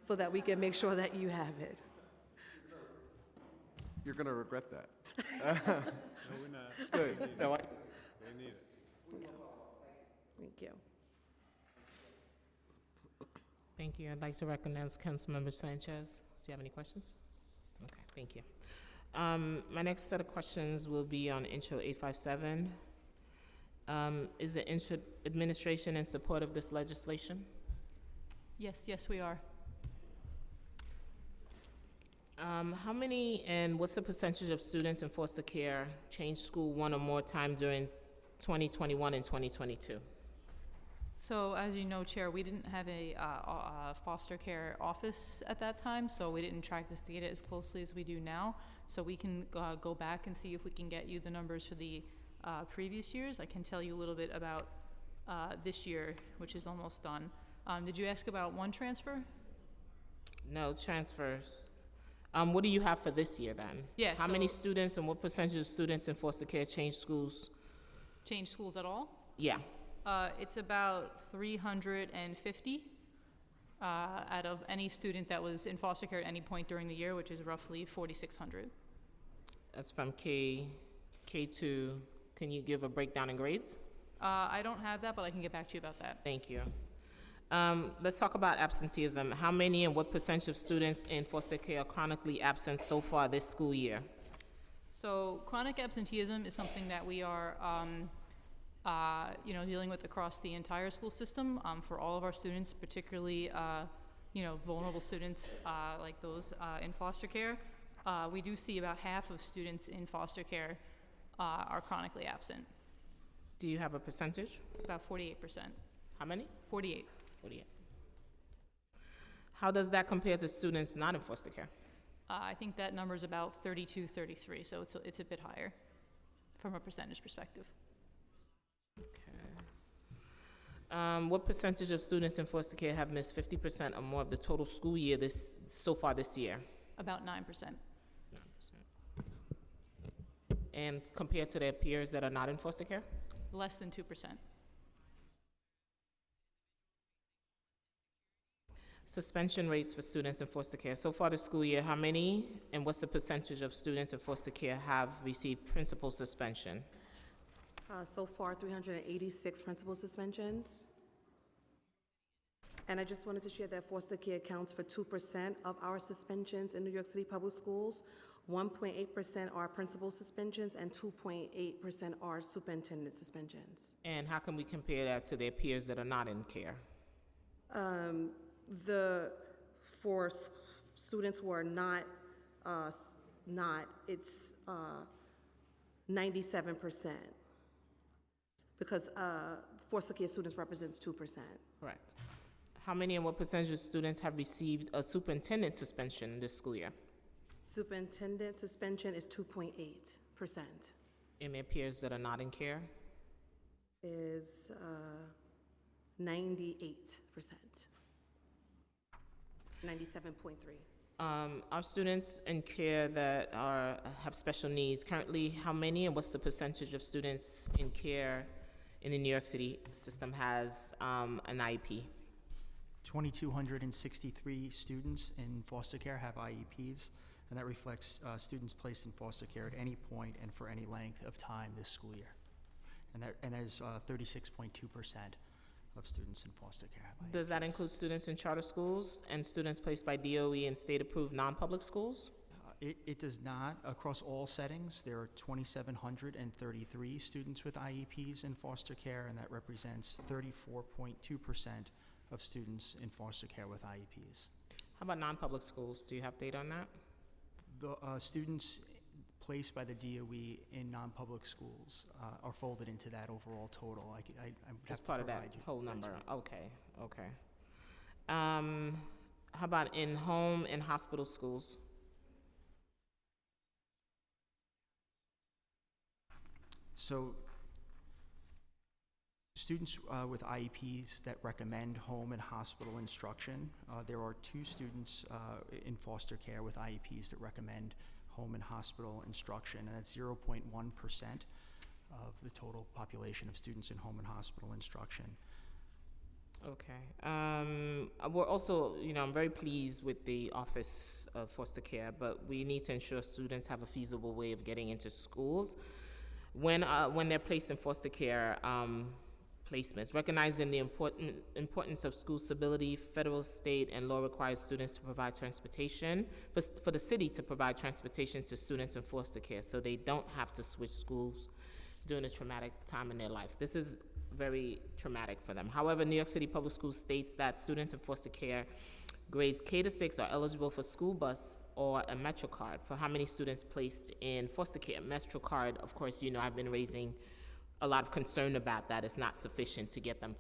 so that we can make sure that you have it. You're going to regret that. No, we're not. Good. No, We need it. Thank you. Thank you. I'd like to recognize Councilmember Sanchez. Do you have any questions? Okay, thank you. My next set of questions will be on Intro 857. Is the Intro administration in support of this legislation? Yes, we are. How many and what's the percentage of students in foster care changed school one or more time during 2021 and 2022? So as you know, Chair, we didn't have a foster care office at that time, so we didn't track this data as closely as we do now. So we can go back and see if we can get you the numbers for the previous years. I can tell you a little bit about this year, which is almost done. Did you ask about one transfer? No transfers. What do you have for this year then? Yeah. How many students and what percentage of students in foster care changed schools? Changed schools at all? Yeah. It's about 350 out of any student that was in foster care at any point during the year, which is roughly 4,600. That's from K2. Can you give a breakdown in grades? I don't have that, but I can get back to you about that. Thank you. Let's talk about absenteeism. How many and what percentage of students in foster care are chronically absent so far this school year? So chronic absenteeism is something that we are dealing with across the entire school system for all of our students, particularly vulnerable students like those in foster care. We do see about half of students in foster care are chronically absent. Do you have a percentage? About 48%. How many? 48. 48. How does that compare to students not in foster care? I think that number is about 32, 33, so it's a bit higher from a percentage perspective. What percentage of students in foster care have missed 50% or more of the total school year so far this year? About 9%. 9%. And compared to their peers that are not in foster care? Less than 2%. Suspension rates for students in foster care. So far this school year, how many and what's the percentage of students in foster care have received principal suspension? So far, 386 principal suspensions. And I just wanted to share that foster care accounts for 2% of our suspensions in New York City Public Schools. 1.8% are principal suspensions, and 2.8% are superintendent suspensions. And how can we compare that to their peers that are not in care? For students who are not, it's 97%. Because foster care students represents 2%. Correct. How many and what percentage of students have received a superintendent suspension this school year? Superintendent suspension is 2.8%. And their peers that are not in care? Is 98%. 97.3. Our students in care that have special needs, currently how many and what's the percentage of students in care in the New York City system has an IEP? 2,263 students in foster care have IEPs, and that reflects students placed in foster care at any point and for any length of time this school year. And that is 36.2% of students in foster care have IEPs. Does that include students in charter schools and students placed by DOE and state-approved non-public schools? It does not. Across all settings, there are 2,733 students with IEPs in foster care, and that represents 34.2% of students in foster care with IEPs. How about non-public schools? Do you have data on that? The students placed by the DOE in non-public schools are folded into that overall total. As part of that whole number. Okay, okay. How about in home and hospital schools? So students with IEPs that recommend home and hospital instruction, there are 2 students in foster care with IEPs that recommend home and hospital instruction, and that's 0.1% of the total population of students in home and hospital instruction. Okay. We're also, I'm very pleased with the Office of Foster Care, but we need to ensure students have a feasible way of getting into schools. When they're placed in foster care placements, recognizing the importance of school stability, federal, state, and law requires students to provide transportation, for the city to provide transportation to students in foster care so they don't have to switch schools during a traumatic time in their life. This is very traumatic for them. However, New York City Public Schools states that students in foster care grades K to 6 are eligible for school bus or a MetroCard. For how many students placed in foster care? MetroCard, of course, I've been raising a lot of concern about that. It's not sufficient to get them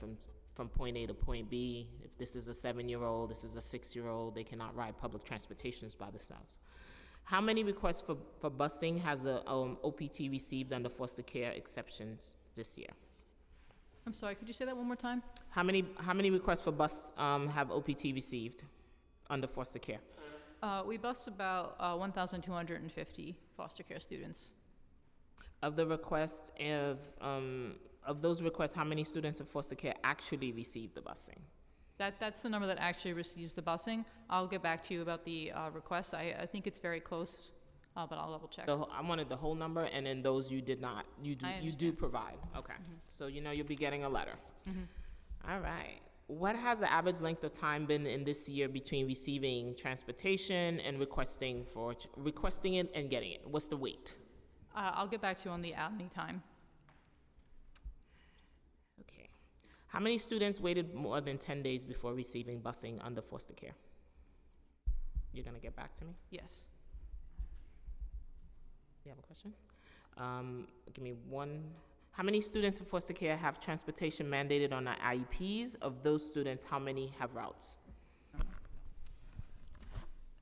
from point A to point B. If this is a 7-year-old, this is a 6-year-old, they cannot ride public transportations by themselves. How many requests for busing has a OPT received under foster care exceptions this year? I'm sorry, could you say that one more time? How many requests for bus have OPT received under foster care? We bus about 1,250 foster care students. Of the requests of those requests, how many students in foster care actually receive the busing? That's the number that actually receives the busing. I'll get back to you about the requests. I think it's very close, but I'll double check. I wanted the whole number, and then those you did not. You do provide. Okay. So you'll be getting a letter. All right. What has the average length of time been in this year between receiving transportation and requesting it and getting it? What's the wait? I'll get back to you on the time. Okay. How many students waited more than 10 days before receiving busing under foster care? You're going to get back to me? Yes. You have a question? Give me one. How many students in foster care have transportation mandated on their IEPs? Of those students, how many have routes?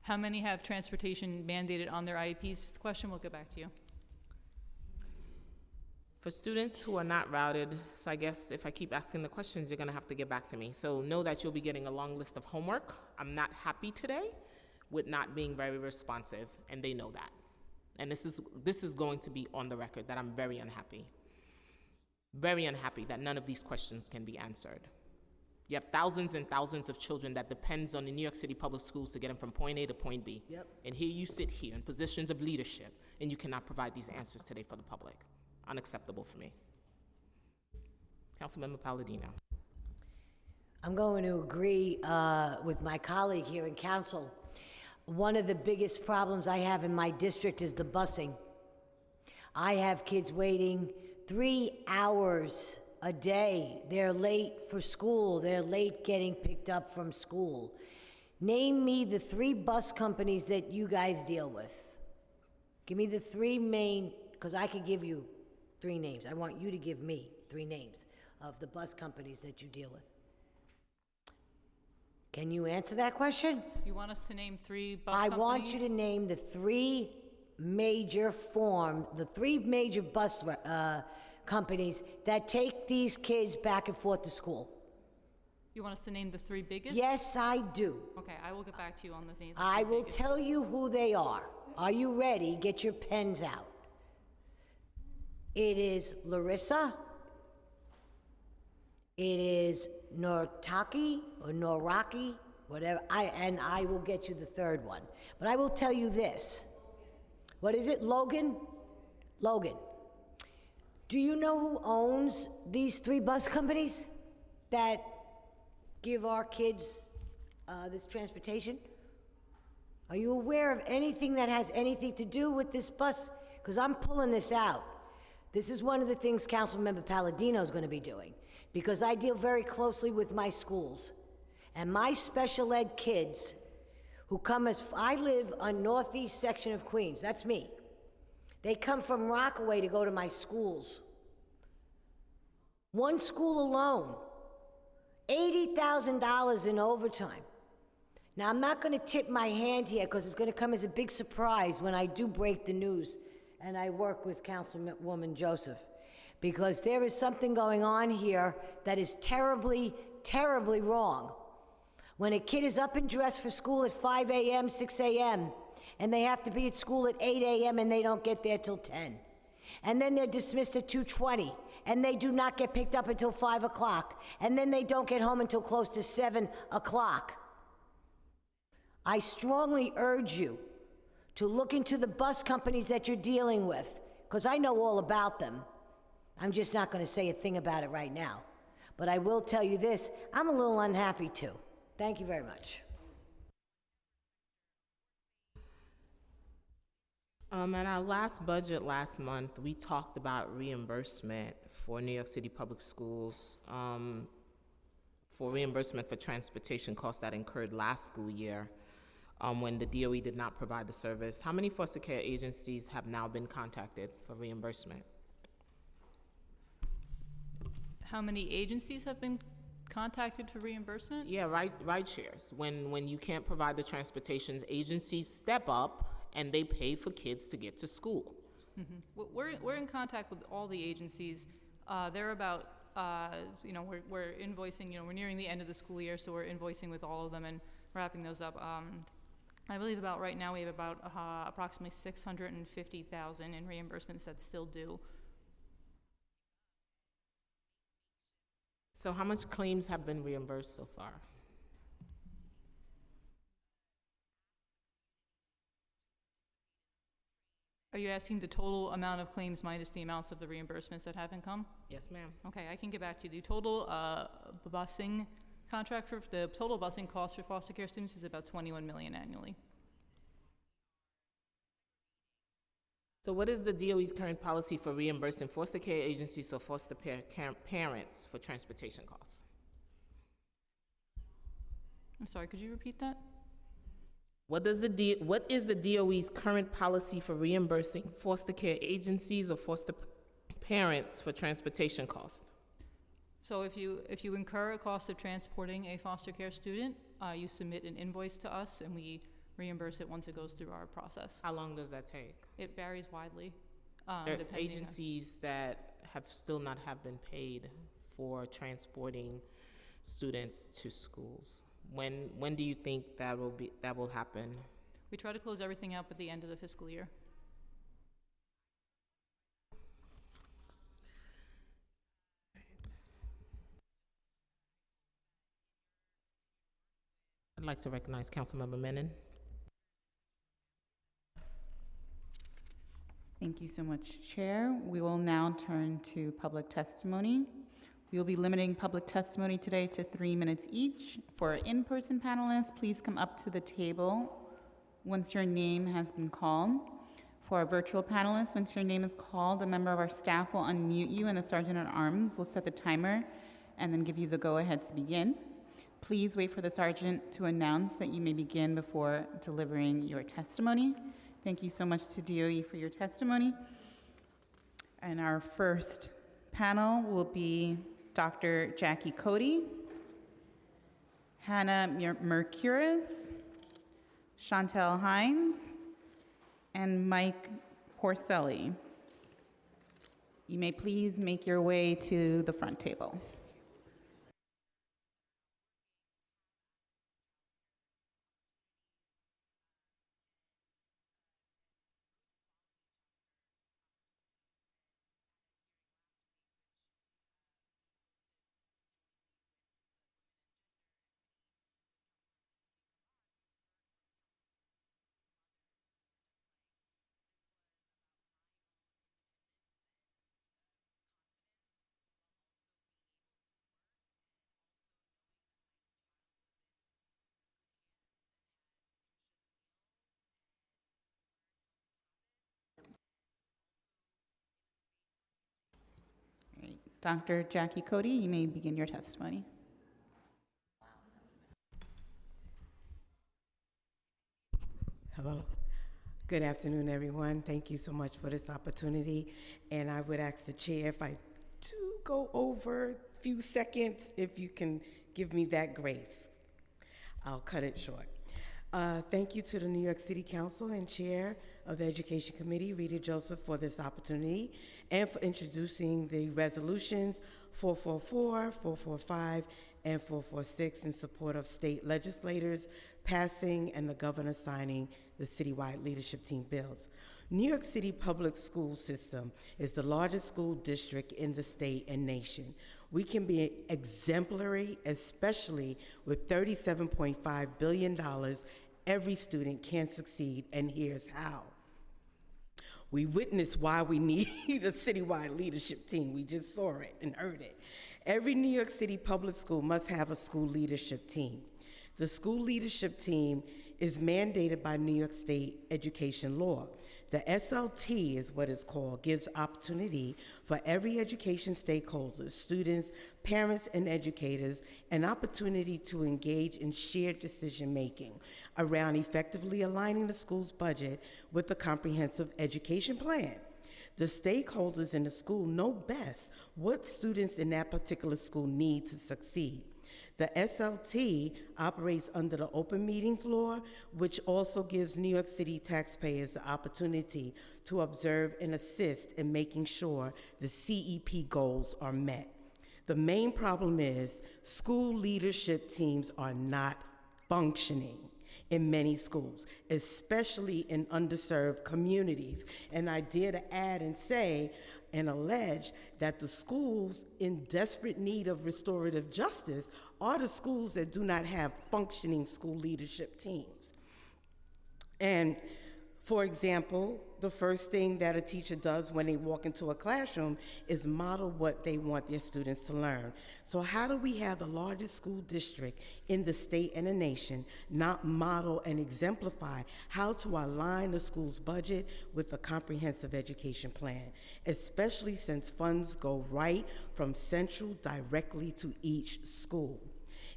How many have transportation mandated on their IEPs? Question, we'll get back to you. For students who are not routed, so I guess if I keep asking the questions, you're going to have to get back to me. So know that you'll be getting a long list of homework. I'm not happy today with not being very responsive, and they know that. And this is going to be on the record that I'm very unhappy. Very unhappy that none of these questions can be answered. You have thousands and thousands of children that depends on the New York City Public Schools to get them from point A to point B. Yep. And here you sit here in positions of leadership, and you cannot provide these answers today for the public. Unacceptable for me. Councilmember Palladino. I'm going to agree with my colleague here in council. One of the biggest problems I have in my district is the busing. I have kids waiting 3 hours a day. They're late for school. They're late getting picked up from school. Name me the 3 bus companies that you guys deal with. Give me the 3 main, because I could give you 3 names. I want you to give me 3 names of the bus companies that you deal with. Can you answer that question? You want us to name 3 bus I companies? want you to name the 3 major bus companies that take these kids back and forth to school. You want us to name the 3 biggest? Yes, I do. Okay, I will get back to you on the names. I will tell you who they are. Are you ready? Get your pens out. It is Larissa. It is Nortaki or Noraki, whatever. I will get you the 3rd one. But I will tell you this. What is it? Logan? Logan. Do you know who owns these 3 bus companies that give our kids this transportation? Are you aware of anything that has anything to do with this bus? Because I'm pulling this out. This is one of the things Councilmember Palladino is going to be doing, because I deal very closely with my schools and my special ed kids who come I live on northeast section of Queens. That's me. They come from Rockaway to go to my schools. One school alone, $80,000 in overtime. Now, I'm not going to tip my hand here because it's going to come as a big surprise when I do break the news and I work with Councilwoman Joseph, because there is something going on here that is terribly, terribly wrong. When a kid is up and dressed for school at 5 a.m., 6 a.m., and they have to be at school at 8 a.m. and they don't get there till 10. And then they're dismissed at 2:20, and they do not get picked up until 5 o'clock. And then they don't get home until close to 7 o'clock. I strongly urge you to look into the bus companies that you're dealing with, because I know all about them. I'm just not going to say a thing about it right now. But I will tell you this, I'm a little unhappy too. Thank you very much. At our last budget last month, we talked about reimbursement for New York City Public Schools, for reimbursement for transportation costs that incurred last school year when the DOE did not provide the service. How many foster care agencies have now been contacted for reimbursement? How many agencies have been contacted for reimbursement? Yeah, ride shares. When you can't provide the transportation, agencies step up and they pay for kids to get to school. Mm-hmm. We're in contact with all the agencies. They're about, we're invoicing, we're nearing the end of the school year, so we're invoicing with all of them and wrapping those up. I believe about right now we have about approximately $650,000 in reimbursements that's still due. So how much claims have been reimbursed so far? Are you asking the total amount of claims minus the amounts of the reimbursements that haven't come? Yes, ma'am. Okay, I can get back to you. The total busing contract for the total busing cost for foster care students is about $21 million annually. So what is the DOE's current policy for reimbursing foster care agencies or foster parents for transportation costs? I'm sorry, could you repeat that? What is the DOE's current policy for reimbursing foster care agencies or foster parents for transportation costs? So if you incur a cost of transporting a foster care student, you submit an invoice to us and we reimburse it once it goes through our process. How long does that take? It varies widely. There are agencies that have still not have been paid for transporting students to schools. When do you think that will happen? We try to close everything up at the end of the fiscal year. I'd like to recognize Councilmember Menon. Thank you so much, Chair. We will now turn to public testimony. We will be limiting public testimony today to 3 minutes each. For our in-person panelists, please come up to the table once your name has been called. For our virtual panelists, once your name is called, a member of our staff will unmute you and the Sergeant at Arms will set the timer and then give you the go-ahead to begin. Please wait for the Sergeant to announce that you may begin before delivering your testimony. Thank you so much to DOE for your testimony. And our first panel will be Dr. Jackie Cody, Hannah Mercuris, Chantel Hines, and Mike Porcelli. You may please make your way to the front table. Dr. Jackie Cody, you may begin your testimony. Hello. Good afternoon, everyone. Thank you so much for this opportunity. And I would ask the chair if I do go over a few seconds, if you can give me that grace. I'll cut it short. Thank you to the New York City Council and Chair of the Education Committee, Rita Joseph, for this opportunity and for introducing the resolutions 444, 445, and 446 in support of state legislators passing and the governor signing the citywide leadership team bills. New York City public school system is the largest school district in the state and nation. We can be exemplary, especially with $37.5 billion. Every student can succeed, and here's how. We witnessed why we need a citywide leadership team. We just saw it and heard it. Every New York City public school must have a school leadership team. The school leadership team is mandated by New York State education law. The SLT is what it's called, gives opportunity for every education stakeholder, students, parents, and educators, an opportunity to engage in shared decision-making around effectively aligning the school's budget with the comprehensive education plan. The stakeholders in the school know best what students in that particular school need to succeed. The SLT operates under the open meetings law, which also gives New York City taxpayers the opportunity to observe and assist in making sure the CEP goals are met. The main problem is school leadership teams are not functioning in many schools, especially in underserved communities. And I dare to add and say and allege that the schools in desperate need of restorative justice are the schools that do not have functioning school leadership teams. And for example, the first thing that a teacher does when they walk into a classroom is model what they want their students to learn. So how do we have the largest school district in the state and the nation not model and exemplify how to align the school's budget with the comprehensive education plan, especially since funds go right from central directly to each school?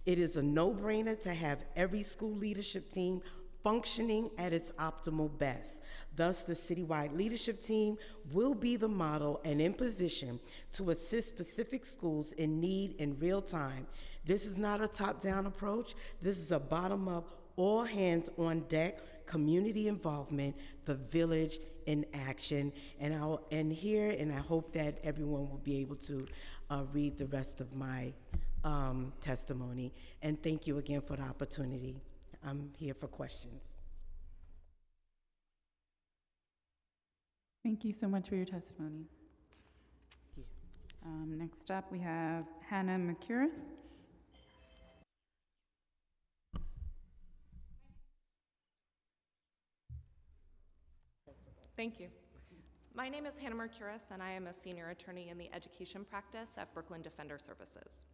It is a no-brainer to have every school leadership team functioning at its optimal best. Thus, the citywide leadership team will be the model and in position to assist specific schools in need in real time. This is not a top-down approach. This is a bottom-up, all hands on deck, community involvement, the village in action. And I'll end here, and I hope that everyone will be able to read the rest of my testimony. And thank you again for the opportunity. I'm here for questions. Thank you so much for your testimony. Next up, we have Hannah Mercuris. Thank you. My name is Hannah Mercuris, and I am a senior attorney in the education practice at Brooklyn Defender Services.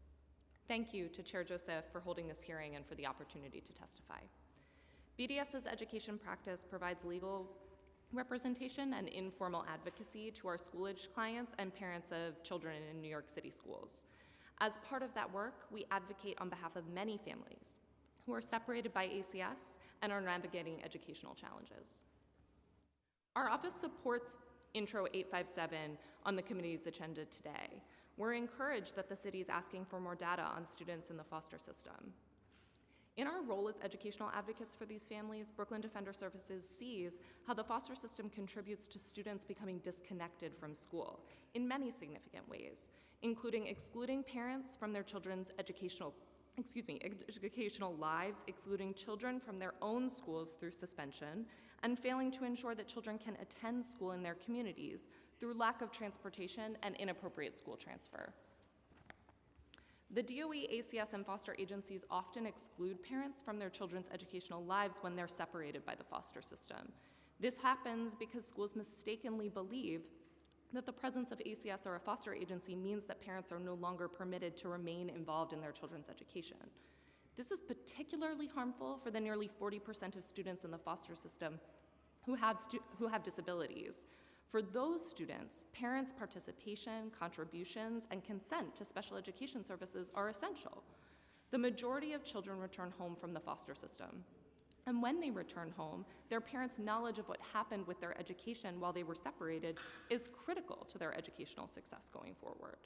Thank you to Chair Joseph for holding this hearing and for the opportunity to testify. BDS's education practice provides legal representation and informal advocacy to our school-age clients and parents of children in New York City schools. As part of that work, we advocate on behalf of many families who are separated by ACS and are navigating educational challenges. Our office supports Intro 857 on the committee's agenda today. We're encouraged that the city is asking for more data on students in the foster system. In our role as educational advocates for these families, Brooklyn Defender Services sees how the foster system contributes to students becoming disconnected from school in many significant ways, including excluding parents from their children's educational lives, excluding children from their own schools through suspension, and failing to ensure that children can attend school in their communities through lack of transportation and inappropriate school transfer. The DOE, ACS, and foster agencies often exclude parents from their children's educational lives when they're separated by the foster system. This happens because schools mistakenly believe that the presence of ACS or a foster agency means that parents are no longer permitted to remain involved in their children's education. This is particularly harmful for the nearly 40% of students in the foster system who have disabilities. For those students, parents' participation, contributions, and consent to special education services are essential. The majority of children return home from the foster system. And when they return home, their parents' knowledge of what happened with their education while they were separated is critical to their educational success going forward.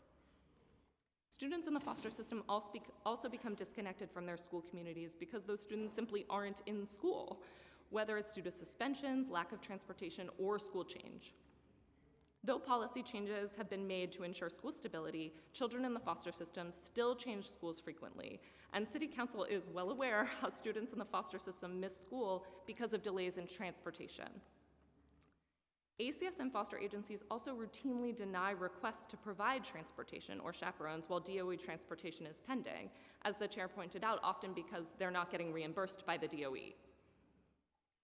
Students in the foster system also become disconnected from their school communities because those students simply aren't in school, whether it's due to suspensions, lack of transportation, or school change. Though policy changes have been made to ensure school stability, children in the foster system still change schools frequently, and City Council is well aware how students in the foster system miss school because of delays in transportation. ACS and foster agencies also routinely deny requests to provide transportation or chaperones while DOE transportation is pending, as the chair pointed out, often because they're not getting reimbursed by the DOE.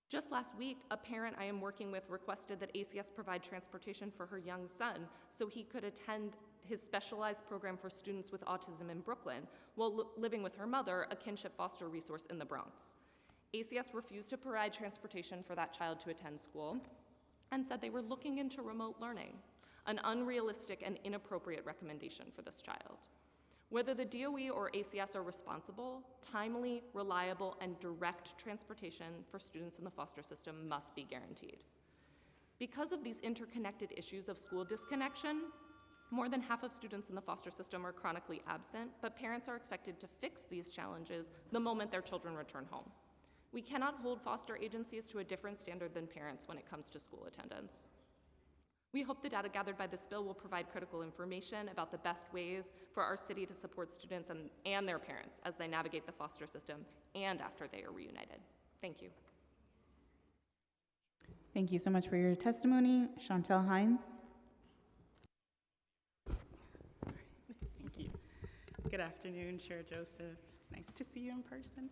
Just last week, a parent I am working with requested that ACS provide transportation for her young son so he could attend his specialized program for students with autism in Brooklyn while living with her mother, a kinship foster resource in the Bronx. ACS refused to provide transportation for that child to attend school and said they were looking into remote learning, an unrealistic and inappropriate recommendation for this child. Whether the DOE or ACS are responsible, timely, reliable, and direct transportation for students in the foster system must be guaranteed. Because of these interconnected issues of school disconnection, more than half of students in the foster system are chronically absent, but parents are expected to fix these challenges the moment their children return home. We cannot hold foster agencies to a different standard than parents when it comes to school attendance. We hope the data gathered by this bill will provide critical information about the best ways for our city to support students and their parents as they navigate the foster system and after they are reunited. Thank you. Thank you so much for your testimony. Chantel Hines. Thank you. Good afternoon, Chair Joseph. Nice to see you in person.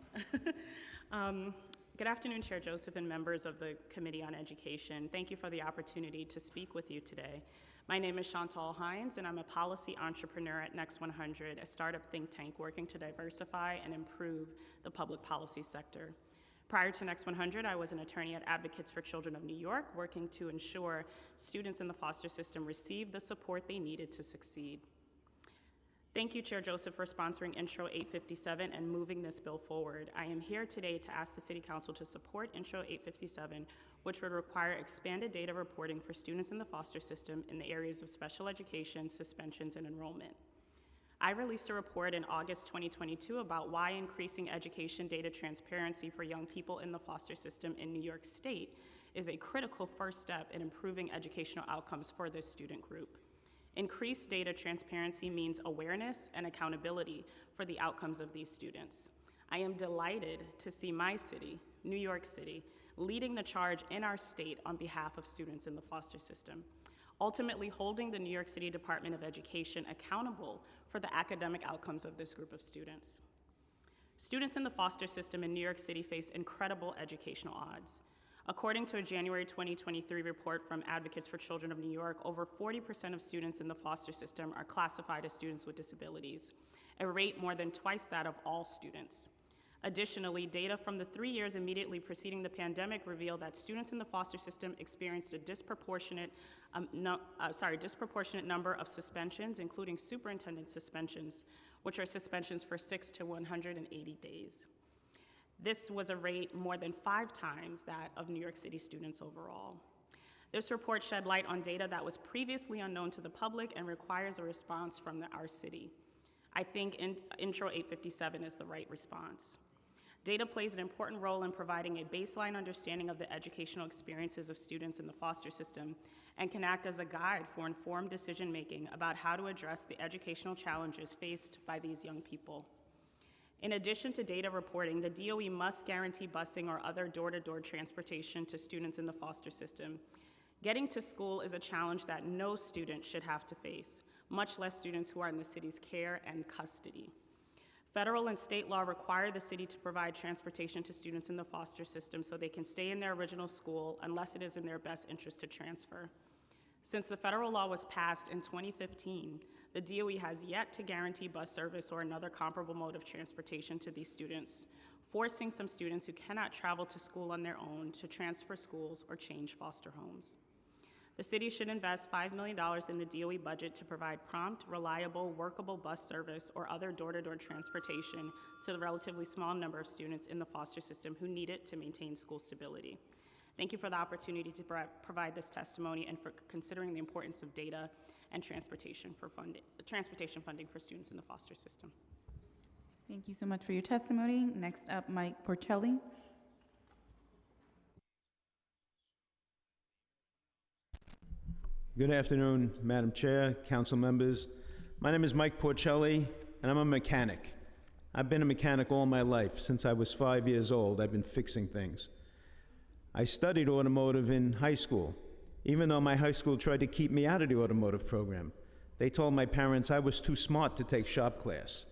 Good afternoon, Chair Joseph and members of the Committee on Education. Thank you for the opportunity to speak with you today. My name is Chantal Hines, and I'm a policy entrepreneur at Next 100, a startup think tank working to diversify and improve the public policy sector. Prior to Next 100, I was an attorney at Advocates for Children of New York, working to ensure students in the foster system receive the support they needed to succeed. Thank you, Chair Joseph, for sponsoring Intro 857 and moving this bill forward. I am here today to ask the City Council to support Intro 857, which would require expanded data reporting for students in the foster system in the areas of special education, suspensions, and enrollment. I released a report in August 2022 about why increasing education data transparency for young people in the foster system in New York State is a critical first step in improving educational outcomes for this student group. Increased data transparency means awareness and accountability for the outcomes of these students. I am delighted to see my city, New York City, leading the charge in our state on behalf of students in the foster system, ultimately holding the New York City Department of Education accountable for the academic outcomes of this group of students. Students in the foster system in New York City face incredible educational odds. According to a January 2023 report from Advocates for Children of New York, over 40% of students in the foster system are classified as students with disabilities, a rate more than twice that of all students. Additionally, data from the 3 years immediately preceding the pandemic revealed that students in the foster system experienced a disproportionate number of suspensions, including superintendent suspensions, which are suspensions for 6 to 180 days. This was a rate more than 5 times that of New York City students overall. This report shed light on data that was previously unknown to the public and requires a response from our city. I think Intro 857 is the right response. Data plays an important role in providing a baseline understanding of the educational experiences of students in the foster system and can act as a guide for informed decision-making about how to address the educational challenges faced by these young people. In addition to data reporting, the DOE must guarantee busing or other door-to-door transportation to students in the foster system. Getting to school is a challenge that no student should have to face, much less students who are in the city's care and custody. Federal and state law require the city to provide transportation to students in the foster system so they can stay in their original school unless it is in their best interest to transfer. Since the federal law was passed in 2015, the DOE has yet to guarantee bus service or another comparable mode of transportation to these students, forcing some students who cannot travel to school on their own to transfer schools or change foster homes. The city should invest $5 million in the DOE budget to provide prompt, reliable, workable bus service or other door-to-door transportation to the relatively small number of students in the foster system who need it to maintain school stability. Thank you for the opportunity to provide this testimony and for considering the importance of data and transportation funding for students in the foster system. Thank you so much for your testimony. Next up, Mike Porcelli. Good afternoon, Madam Chair, council members. My name is Mike Porcelli, and I'm a mechanic. I've been a mechanic all my life. Since I was 5 years old, I've been fixing things. I studied automotive in high school, even though my high school tried to keep me out of the automotive program. They told my parents I was too smart to take shop class.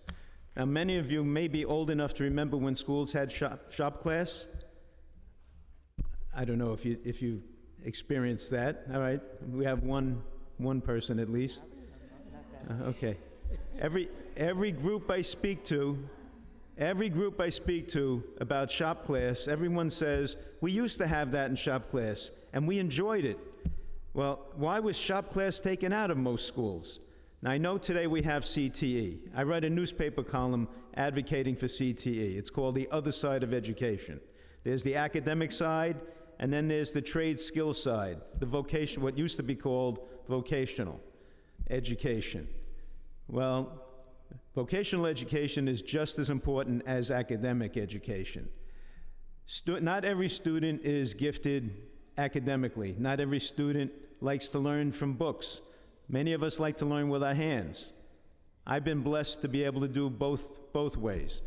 Now, many of you may be old enough to remember when schools had shop class. I don't know if you experienced that. All right, we have one person at least. Okay. Every group I speak to about shop class, everyone says, we used to have that in shop class, and we enjoyed it. Well, why was shop class taken out of most schools? Now, I know today we have CTE. I write a newspaper column advocating for CTE. It's called The Other Side of Education. There's the academic side, and then there's the trade skill side, the vocation, what used to be called vocational education. Well, vocational education is just as important as academic education. Not every student is gifted academically. Not every student likes to learn from books. Many of us like to learn with our hands. I've been blessed to be able to do both ways.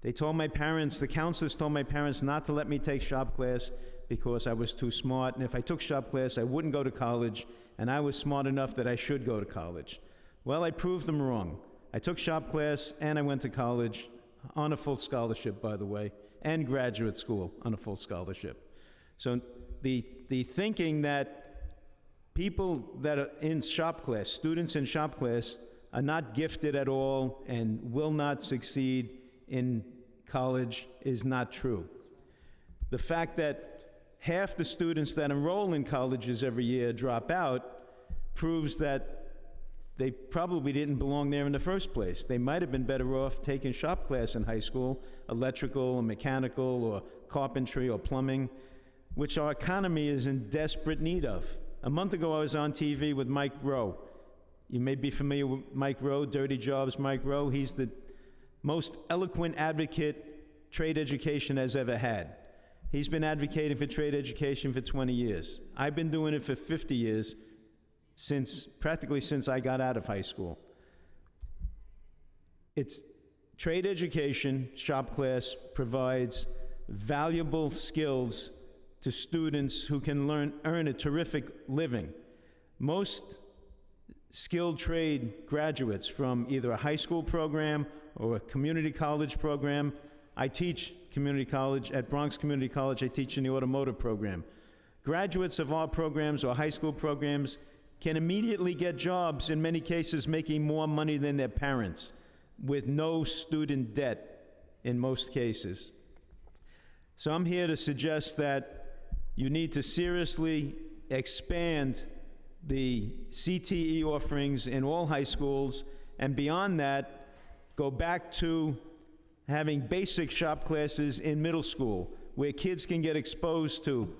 The counselors told my parents not to let me take shop class because I was too smart, and if I took shop class, I wouldn't go to college, and I was smart enough that I should go to college. Well, I proved them wrong. I took shop class, and I went to college on a full scholarship, by the way, and graduate school on a full scholarship. So the thinking that people that are in shop class, students in shop class, are not gifted at all and will not succeed in college is not true. The fact that half the students that enroll in colleges every year drop out proves that they probably didn't belong there in the first place. They might have been better off taking shop class in high school, electrical or mechanical or carpentry or plumbing, which our economy is in desperate need of. A month ago, I was on TV with Mike Rowe. You may be familiar with Mike Rowe, Dirty Jobs Mike Rowe. He's the most eloquent advocate trade education has ever had. He's been advocating for trade education for 20 years. I've been doing it for 50 years, practically since I got out of high school. It's trade education, shop class, provides valuable skills to students who can earn a terrific living. Most skilled trade graduates from either a high school program or a community college program I teach community college, at Bronx Community College, I teach in the automotive program. Graduates of our programs or high school programs can immediately get jobs, in many cases making more money than their parents, with no student debt in most cases. So I'm here to suggest that you need to seriously expand the CTE offerings in all high schools, and beyond that, go back to having basic shop classes in middle school, where kids can get exposed to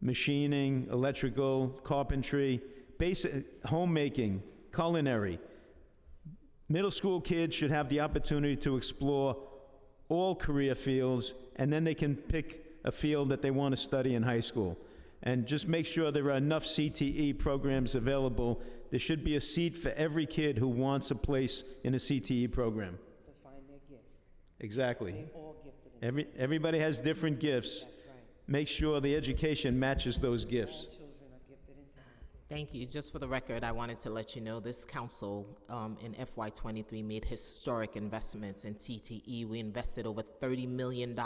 machining, electrical, carpentry, basic homemaking, culinary. Middle school kids should have the opportunity to explore all career fields, and then they can pick a field that they want to study in high school. And just make sure there are enough CTE programs available. There should be a seat for every kid who wants a place in a CTE program. To find their gift. Exactly. They're all gifted. Everybody has different gifts. That's right. Make sure the education matches those gifts. All children are gifted in talent. Thank you. Just for the record, I wanted to let you know this council in FY23 made historic investments in CTE. We invested over $30 million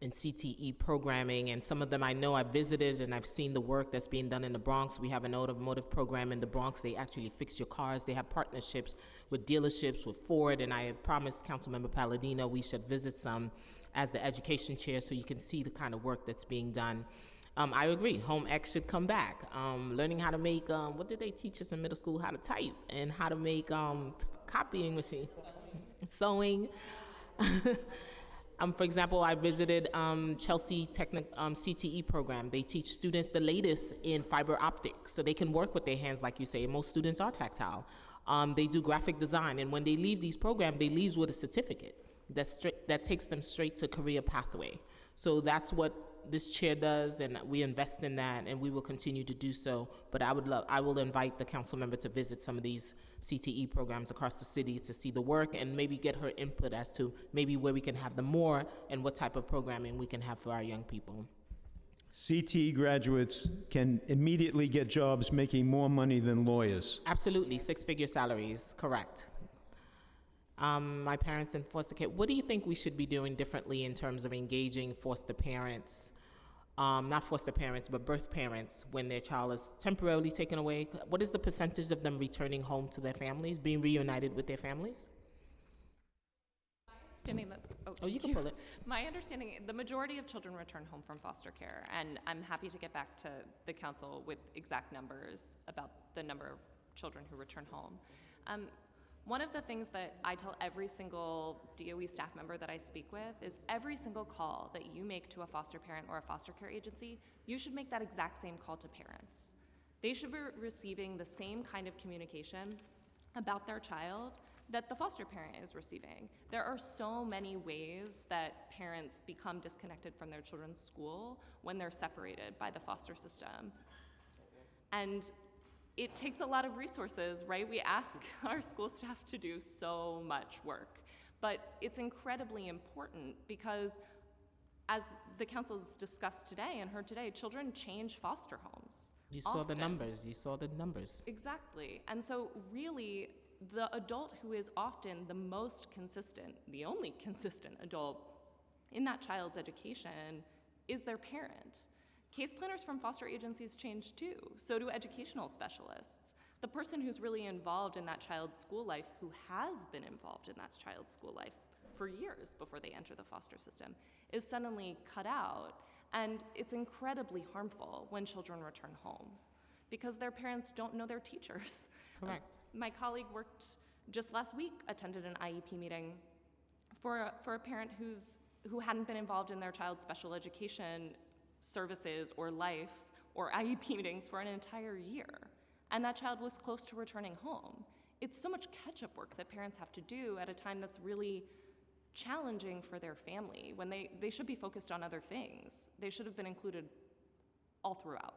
in CTE programming, and some of them I know I've visited and I've seen the work that's being done in the Bronx. We have an automotive program in the Bronx. They actually fix your cars. They have partnerships with dealerships, with Ford, and I had promised Councilmember Palladino we should visit some as the education chair so you can see the kind of work that's being done. I agree, home ec should come back. Learning how to make, what did they teach us in middle school? How to type and how to make copying machine, sewing. For example, I visited Chelsea CTE program. They teach students the latest in fiber optics so they can work with their hands, like you say. Most students are tactile. They do graphic design, and when they leave these programs, they leave with a certificate that takes them straight to career pathway. So that's what this chair does, and we invest in that, and we will continue to do so. But I will invite the council member to visit some of these CTE programs across the city to see the work and maybe get her input as to maybe where we can have them more and what type of programming we can have for our young people. CTE graduates can immediately get jobs making more money than lawyers. Absolutely, six-figure salaries, correct. My parents in foster care, what do you think we should be doing differently in terms of engaging foster parents, not foster parents, but birth parents when their child is temporarily taken away? What is the percentage of them returning home to their families, being reunited with their families? You can pull it. My understanding, the majority of children return home from foster care, and I'm happy to get back to the council with exact numbers about the number of children who return home. One of the things that I tell every single DOE staff member that I speak with is every single call that you make to a foster parent or a foster care agency, you should make that exact same call to parents. They should be receiving the same kind of communication about their child that the foster parent is receiving. There are so many ways that parents become disconnected from their children's school when they're separated by the foster system. And it takes a lot of resources, right? We ask our school staff to do so much work, but it's incredibly important because as the council's discussed today and heard today, children change foster homes. You saw the numbers, you saw the numbers. Exactly, and so really, the adult who is often the most consistent, the only consistent adult in that child's education is their parent. Case planners from foster agencies change too, so do educational specialists. The person who's really involved in that child's school life, who has been involved in that child's school life for years before they enter the foster system, is suddenly cut out, and it's incredibly harmful when children return home because their parents don't know their teachers. Correct. My colleague worked just last week, attended an IEP meeting for a parent who hadn't been involved in their child's special education services or life or IEP meetings for an entire year, and that child was close to returning home. It's so much catch-up work that parents have to do at a time that's really challenging for their family when they should be focused on other things. They should have been included all throughout.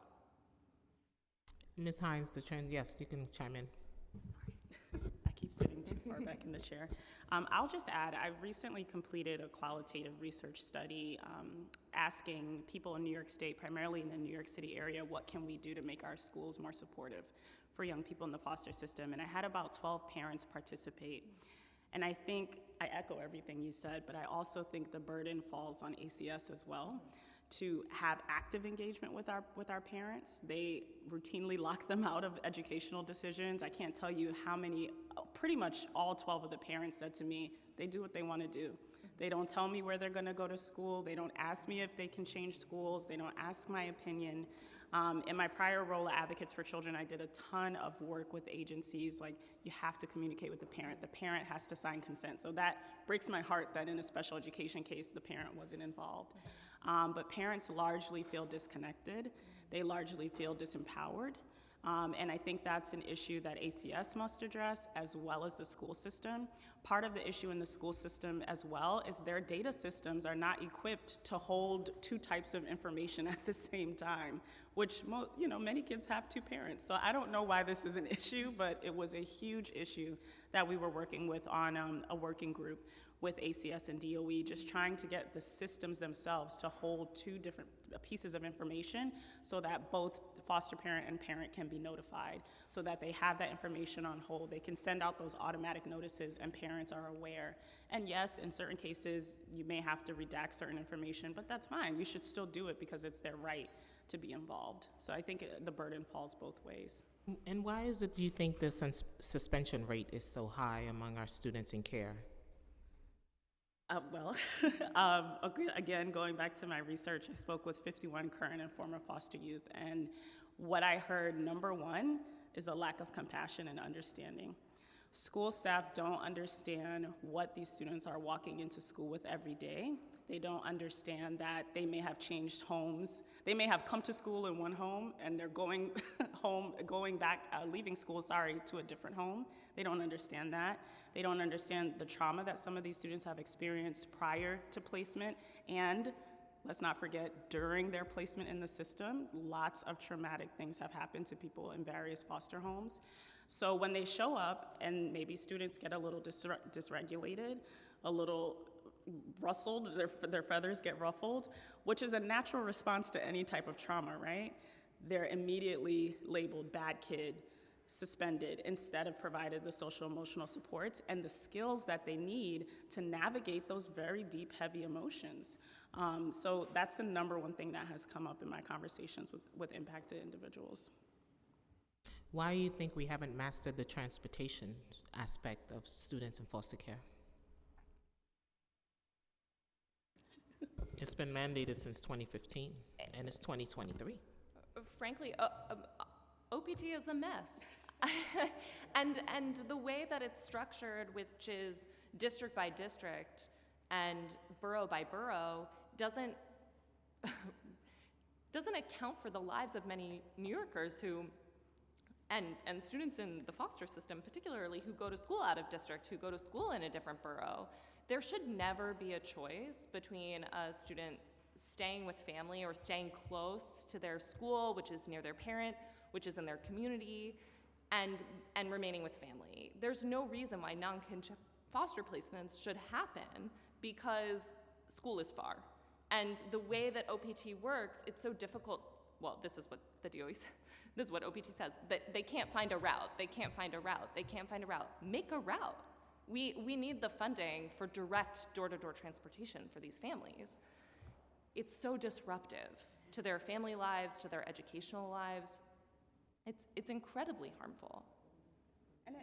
Ms. Hines, yes, you can chime in. I keep sitting too far back in the chair. I'll just add, I've recently completed a qualitative research study asking people in New York State, primarily in the New York City area, what can we do to make our schools more supportive for young people in the foster system? And I had about 12 parents participate. And I think echo everything you said, but I also think the burden falls on ACS as well to have active engagement with our parents. They routinely lock them out of educational decisions. I can't tell you how many, pretty much all 12 of the parents said to me, they do what they want to do. They don't tell me where they're going to go to school. They don't ask me if they can change schools. They don't ask my opinion. In my prior role at Advocates for Children, I did a ton of work with agencies, like you have to communicate with the parent. The parent has to sign consent. So that breaks my heart that in a special education case, the parent wasn't involved. But parents largely feel disconnected. They largely feel disempowered. And I think that's an issue that ACS must address, as well as the school system. Part of the issue in the school system as well is their data systems are not equipped to hold two types of information at the same time, which many kids have two parents. So I don't know why this is an issue, but it was a huge issue that we were working with on a working group with ACS and DOE, just trying to get the systems themselves to hold two different pieces of information so that both foster parent and parent can be notified, so that they have that information on hold. They can send out those automatic notices and parents are aware. And yes, in certain cases, you may have to redact certain information, but that's fine. You should still do it because it's their right to be involved. So I think the burden falls both ways. And why is it, do you think, the suspension rate is so high among our students in care? Again, going back to my research, I spoke with 51 current and former foster youth, and what I heard, number one, is a lack of compassion and understanding. School staff don't understand what these students are walking into school with every day. They don't understand that they may have changed homes. They may have come to school in one home and they're going leaving school, to a different home. They don't understand that. They don't understand the trauma that some of these students have experienced prior to placement, and let's not forget, during their placement in the system, lots of traumatic things have happened to people in various foster homes. So when they show up and maybe students get a little dysregulated, a little rustled, their feathers get ruffled, which is a natural response to any type of trauma, right? They're immediately labeled bad kid, suspended, instead of provided the social emotional supports and the skills that they need to navigate those very deep, heavy emotions. So that's the number one thing that has come up in my conversations with impacted individuals. Why do you think we haven't mastered the transportation aspect of students in foster care? It's been mandated since 2015, and it's 2023. Frankly, OPT is a mess. and the way that it's structured, which is district by district and borough by borough, doesn't account for the lives of many New Yorkers who, and students in the foster system particularly, who go to school out of district, who go to school in a different borough. There should never be a choice between a student staying with family or staying close to their school, which is near their parent, which is in their community, and remaining with family. There's no reason why non-kinship foster placements should happen because school is far. And the way that OPT works, it's so difficult. Well, this is what the DOE says. This is what OPT says, that they can't find a route. They can't find a route. They can't find a route. Make a route. We need the funding for direct door-to-door transportation for these families. It's so disruptive to their family lives, to their educational lives. It's incredibly harmful. And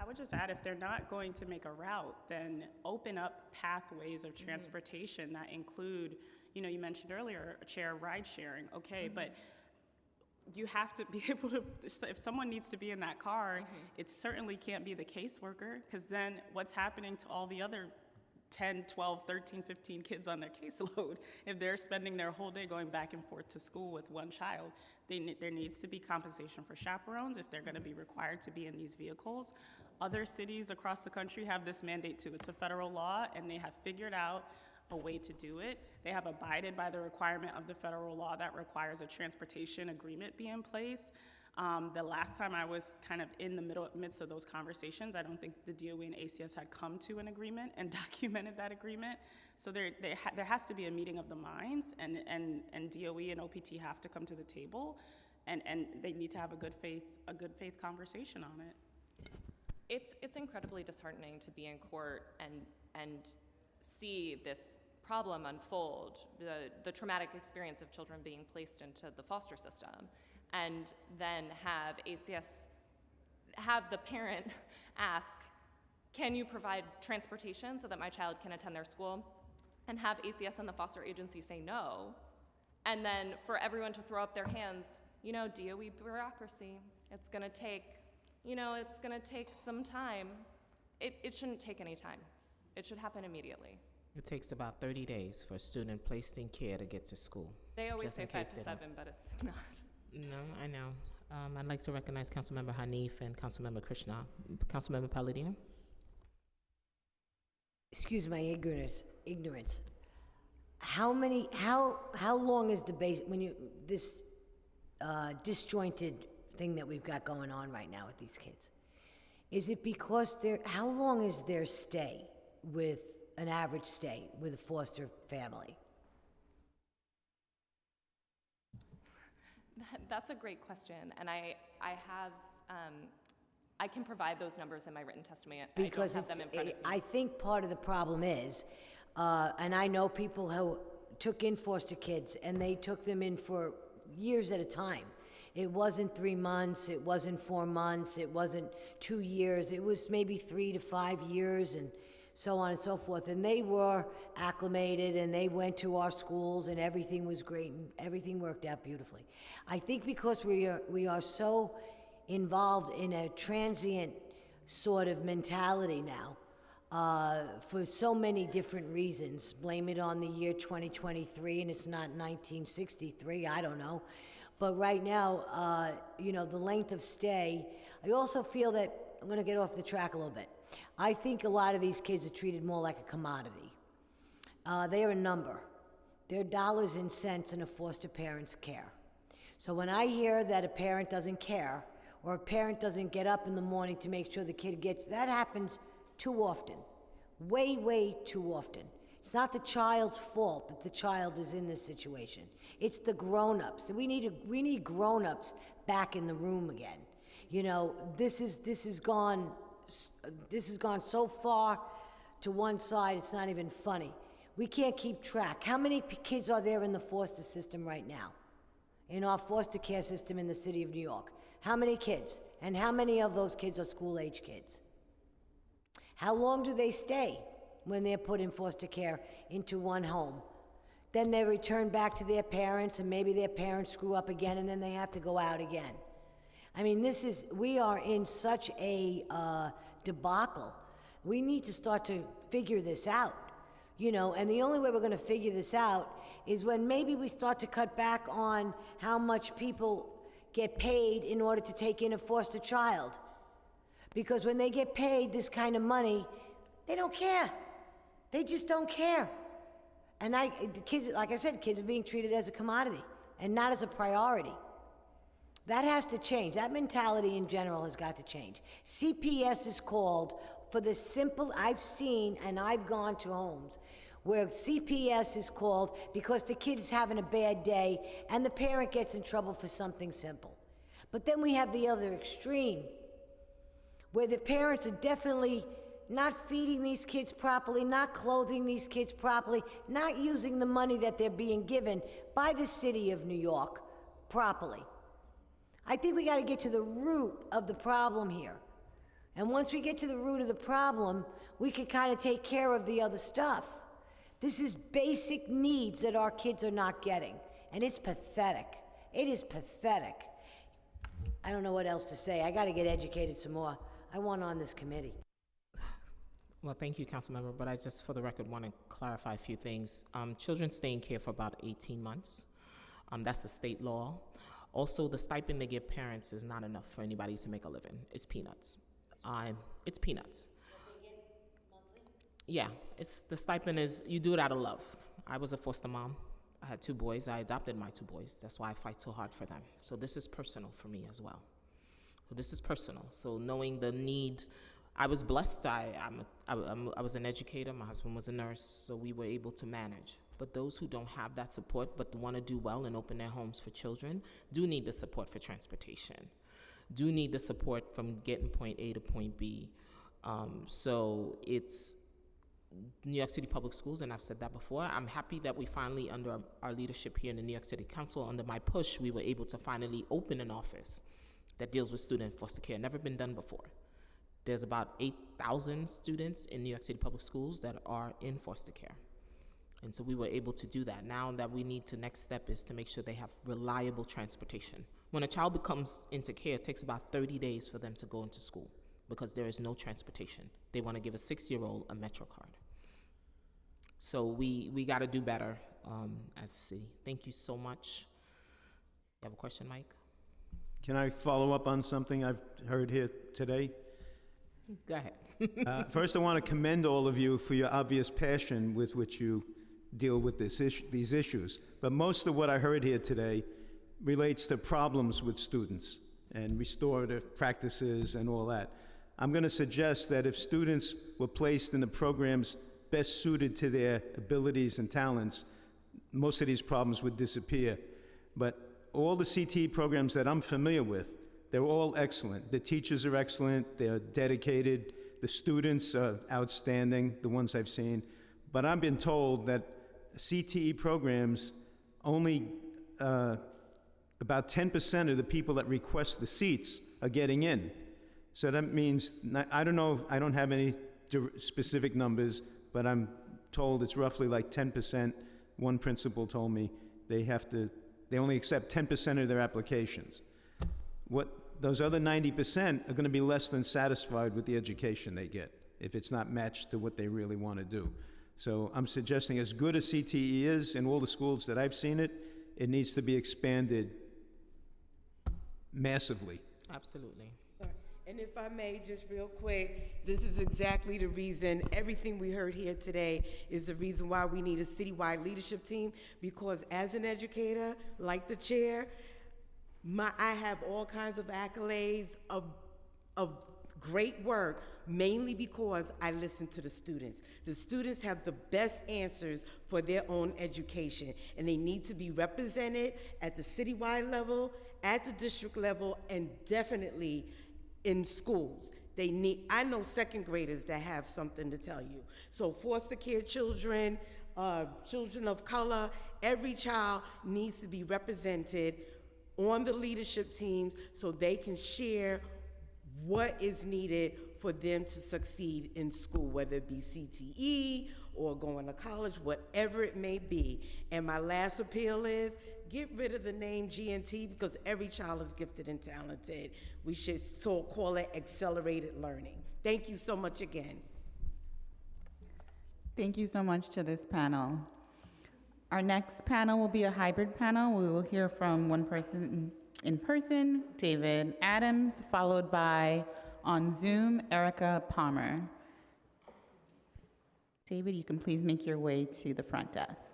I would just add, if they're not going to make a route, then open up pathways of transportation that include, you mentioned earlier, Chair, ride sharing, okay, but you have to be able to, if someone needs to be in that car, it certainly can't be the caseworker, because then what's happening to all the other 10, 12, 13, 15 kids on their caseload if they're spending their whole day going back and forth to school with one child? There needs to be compensation for chaperones if they're going to be required to be in these vehicles. Other cities across the country have this mandate too. It's a federal law, and they have figured out a way to do it. They have abided by the requirement of the federal law that requires a transportation agreement be in place. The last time I was kind of in the midst of those conversations, I don't think the DOE and ACS had come to an agreement and documented that agreement. So there has to be a meeting of the minds, and DOE and OPT have to come to the table, and they need to have a good faith conversation on it. it's incredibly disheartening to be in court and see this problem unfold, the traumatic experience of children being placed into the foster system, and then have ACS, have the parent ask, can you provide transportation so that my child can attend their school? And have ACS and the foster agency say no, and then for everyone to throw up their hands, you know, DOE bureaucracy, it's gonna take some time. It shouldn't take any time. It should happen immediately. It takes about 30 days for a student placed in care to get to school. They always Just say in 5 case to they 7, don't. but it's not. No, I know. I'd like to recognize Councilmember Hanif and Councilmember Krishna. Councilmember Palladino? Excuse my ignorance. How long is the base, this disjointed thing that we've got going on right now with these kids? Is it because how long is their stay with an average stay with a foster family? That's a great question, and I have, I can provide those numbers in my written testimony. Because I don't have them in front of me. I think part of the problem is, and I know people who took in foster kids and they took them in for years at a time. It wasn't 3 months, it wasn't 4 months, it wasn't 2 years, it was maybe 3 to 5 years and so on and so forth. And they were acclimated and they went to our schools and everything was great and everything worked out beautifully. I think because we are so involved in a transient sort of mentality now, for so many different reasons. Blame it on the year 2023 and it's not 1963, I don't know. But right now, the length of stay, I also feel that, I'm gonna get off the track a little bit. I think a lot of these kids are treated more like a commodity. They are a number. They're dollars and cents in a foster parent's care. So when I hear that a parent doesn't care, or a parent doesn't get up in the morning to make sure the kid gets, that happens too often, way, way too often. It's not the child's fault that the child is in this situation. It's the grown-ups. We need grown-ups back in the room again. You know, this has gone so far to one side, it's not even funny. We can't keep track. How many kids are there in the foster system right now? In our foster care system in the city of New York? How many kids? And how many of those kids are school-age kids? How long do they stay when they're put in foster care into one home? Then they return back to their parents, and maybe their parents screw up again, and then they have to go out again. I mean, we are in such a debacle. We need to start to figure this out, and the only way we're gonna figure this out is when maybe we start to cut back on how much people get paid in order to take in a foster child. Because when they get paid this kind of money, they don't care. They just don't care. And the kids, like I said, kids are being treated as a commodity and not as a priority. That has to change. That mentality in general has got to change. CPS is called for the simple, I've seen and I've gone to homes where CPS is called because the kid is having a bad day and the parent gets in trouble for something simple. But then we have the other extreme where the parents are definitely not feeding these kids properly, not clothing these kids properly, not using the money that they're being given by the city of New York properly. I think we got to get to the root of the problem here. And once we get to the root of the problem, we can kind of take care of the other stuff. This is basic needs that our kids are not getting, and it's pathetic. It is pathetic. I don't know what else to say. I got to get educated some more. I want on this committee. Well, thank you, Councilmember, but I just, for the record, want to clarify a few things. Children stay in care for about 18 months. That's the state law. Also, the stipend they give parents is not enough for anybody to make a living. It's peanuts. It's peanuts. Yeah, the stipend is, you do it out of love. I was a foster mom. I had 2 boys. I adopted my 2 boys. That's why I fight so hard for them. So this is personal for me as well. So this is personal. So knowing the need, I was blessed. I was an educator. My husband was a nurse, so we were able to manage. But those who don't have that support but want to do well and open their homes for children do need the support for transportation. do need the support from getting point A to point B. So it's New York City Public Schools, and I've said that before. I'm happy that we finally, under our leadership here in the New York City Council, under my push, we were able to finally open an office that deals with student foster care. Never been done before. There's about 8,000 students in New York City Public Schools that are in foster care. And so we were able to do that. Now that we need to, next step is to make sure they have reliable transportation. When a child comes into care, it takes about 30 days for them to go into school because there is no transportation. They want to give a 6-year-old a Metro card. So we got to do better as a city. Thank you so much. You have a question, Mike? Can I follow up on something I've heard here today? Go ahead. First, I want to commend all of you for your obvious passion with which you deal with these issues. But most of what I heard here today relates to problems with students and restorative practices and all that. I'm going to suggest that if students were placed in the programs best suited to their abilities and talents, most of these problems would disappear. But all the CTE programs that I'm familiar with, they're all excellent. The teachers are excellent, they're dedicated, the students are outstanding, the ones I've seen. But I've been told that CTE programs only about 10% of the people that request the seats are getting in. So that means, I don't know, I don't have any specific numbers, but I'm told it's roughly like 10%. One principal told me they only accept 10% of their applications. Those other 90% are going to be less than satisfied with the education they get if it's not matched to what they really want to do. So I'm suggesting, as good as CTE is in all the schools that I've seen it, it needs to be expanded massively. Absolutely. And if I may, just real quick, this is exactly the reason, everything we heard here today is the reason why we need a citywide leadership team, because as an educator, like the chair, I have all kinds of accolades of great work, mainly because I listen to the students. The students have the best answers for their own education, and they need to be represented at the citywide level, at the district level, and definitely in schools. I know second graders that have something to tell you. So foster care children, children of color, every child needs to be represented on the leadership teams so they can share what is needed for them to succeed in school, whether it be CTE or going to college, whatever it may be. And my last appeal is, get rid of the name GNT, because every child is gifted and talented. We should call it accelerated learning. Thank you so much again. Thank you so much to this panel. Our next panel will be a hybrid panel. We will hear from one person in person, David Adams, followed by, on Zoom, Erica Palmer. David, you can please make your way to the front desk.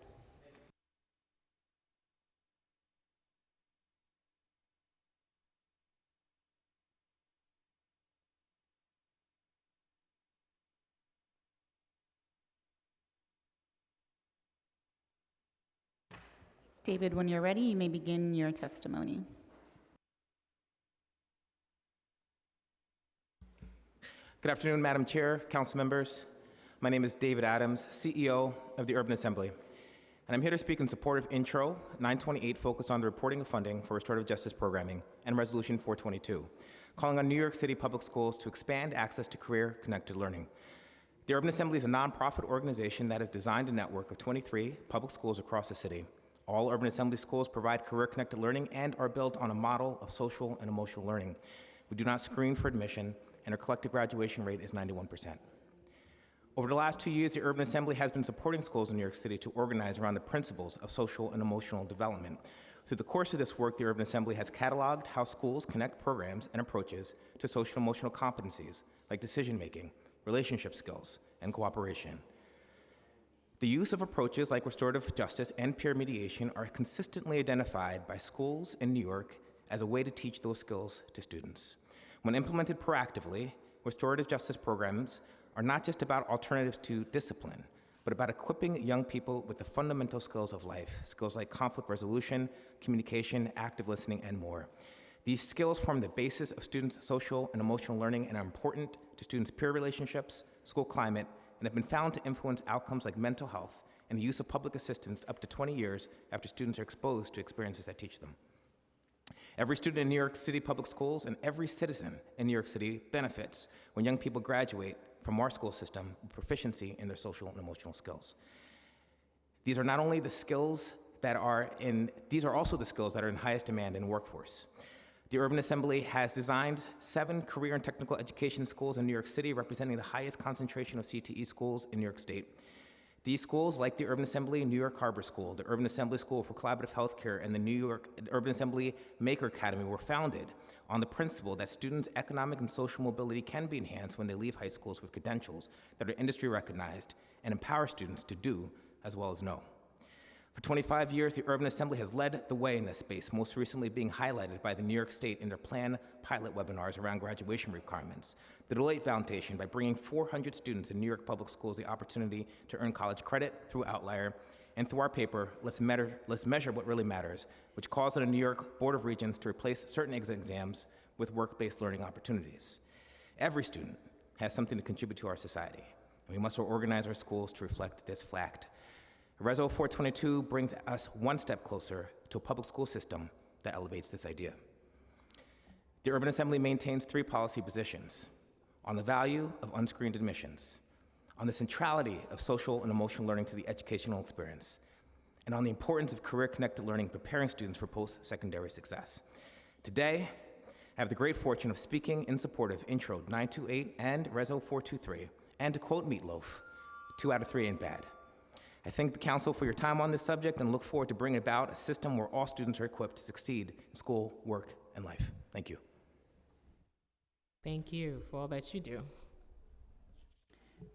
David, when you're ready, you may begin your testimony. Good afternoon, Madam Chair, council members. My name is David Adams, CEO of the Urban Assembly, and I'm here to speak in support of Intro 928, focused on the reporting of funding for restorative justice programming, and Resolution 422, calling on New York City public schools to expand access to career-connected learning. The Urban Assembly is a nonprofit organization that has designed a network of 23 public schools across the city. All Urban Assembly schools provide career-connected learning and are built on a model of social and emotional learning. We do not screen for admission, and our collective graduation rate is 91%. Over the last 2 years, the Urban Assembly has been supporting schools in New York City to organize around the principles of social and emotional development. Through the course of this work, the Urban Assembly has cataloged how schools connect programs and approaches to social and emotional competencies like decision-making, relationship skills, and cooperation. The use of approaches like restorative justice and peer mediation are consistently identified by schools in New York as a way to teach those skills to students. When implemented proactively, restorative justice programs are not just about alternatives to discipline, but about equipping young people with the fundamental skills of life, skills like conflict resolution, communication, active listening, and more. These skills form the basis of students' social and emotional learning and are important to students' peer relationships, school climate, and have been found to influence outcomes like mental health and the use of public assistance up to 20 years after students are exposed to experiences that teach them. Every student in New York City public schools and every citizen in New York City benefits when young people graduate from our school system with proficiency in their social and emotional skills. These are not only the skills that are in, these are also the skills that are in highest demand in the workforce. The Urban Assembly has designed 7 career and technical education schools in New York City, representing the highest concentration of CTE schools in New York State. These schools, like the Urban Assembly New York Harbor School, the Urban Assembly School for Collaborative Healthcare, and the New York Urban Assembly Maker Academy, were founded on the principle that students' economic and social mobility can be enhanced when they leave high schools with credentials that are industry recognized and empower students to do as well as know. For 25 years, the Urban Assembly has led the way in this space, most recently being highlighted by the New York State in their planned pilot webinars around graduation requirements, the Deloitte Foundation by bringing 400 students in New York public schools the opportunity to earn college credit through Outlier, and through our paper, Let's Measure What Really Matters, which calls on the New York Board of Regents to replace certain exit exams with work-based learning opportunities. Every student has something to contribute to our society, and we must organize our schools to reflect this fact. Reso 422 brings us one step closer to a public school system that elevates this idea. The Urban Assembly maintains 3 policy positions: on the value of unscreened admissions, on the centrality of social and emotional learning to the educational experience, and on the importance of career-connected learning preparing students for post-secondary success. Today, I have the great fortune of speaking in support of Intro 928 and Reso 423, and to quote Meatloaf, 2 out of 3 ain't bad. I thank the Council for your time on this subject and look forward to bringing about a system where all students are equipped to succeed in school, work, and life. Thank you. Thank you for all that you do.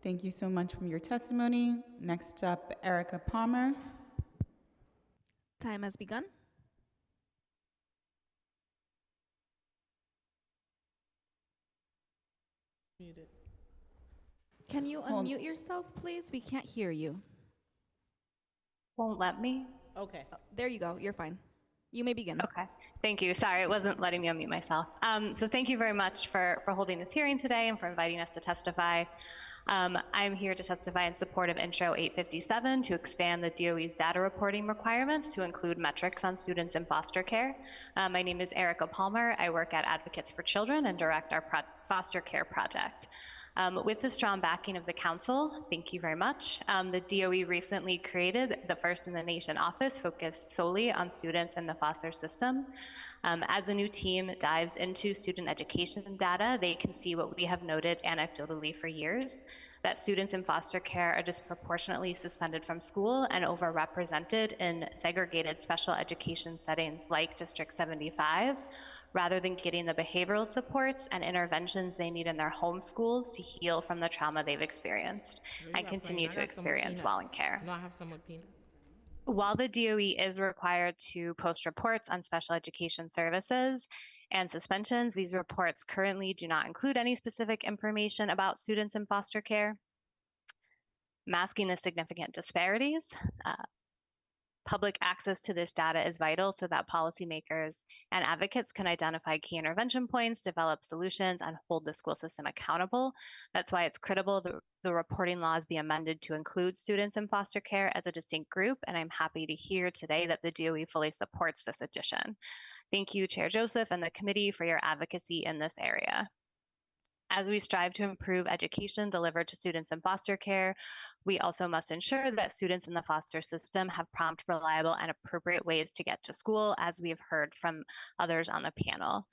Thank you so much for your testimony. Next up, Erica Palmer. Time has begun. Muted. Can you unmute yourself, please? We can't hear you. Won't let me? Okay. Oh, there you go. You're fine. You may begin. Okay. Thank you. Sorry, it wasn't letting me unmute myself. So thank you very much for holding this hearing today and for inviting us to testify. I'm here to testify in support of Intro 857 to expand the DOE's data reporting requirements to include metrics on students in foster care. My name is Erica Palmer. I work at Advocates for Children and direct our foster care project. With the strong backing of the Council, thank you very much, the DOE recently created the first in the nation office focused solely on students in the foster system. As a new team dives into student education data, they can see what we have noted anecdotally for years, that students in foster care are disproportionately suspended from school and overrepresented in segregated special education settings like District 75, rather than getting the behavioral supports and interventions they need in their home schools to heal from the trauma they've experienced and continue to experience while in care. No, I have some with peanut. While the DOE is required to post reports on special education services and suspensions, these reports currently do not include any specific information about students in foster care, masking the significant disparities. Public access to this data is vital so that policymakers and advocates can identify key intervention points, develop solutions, and hold the school system accountable. That's why it's critical the reporting laws be amended to include students in foster care as a distinct group, and I'm happy to hear today that the DOE fully supports this addition. Thank you, Chair Joseph and the committee for your advocacy in this area. As we strive to improve education delivered to students in foster care, we also must ensure that students in the foster system have prompt, reliable, and appropriate ways to get to school, as we have heard from others on the panel.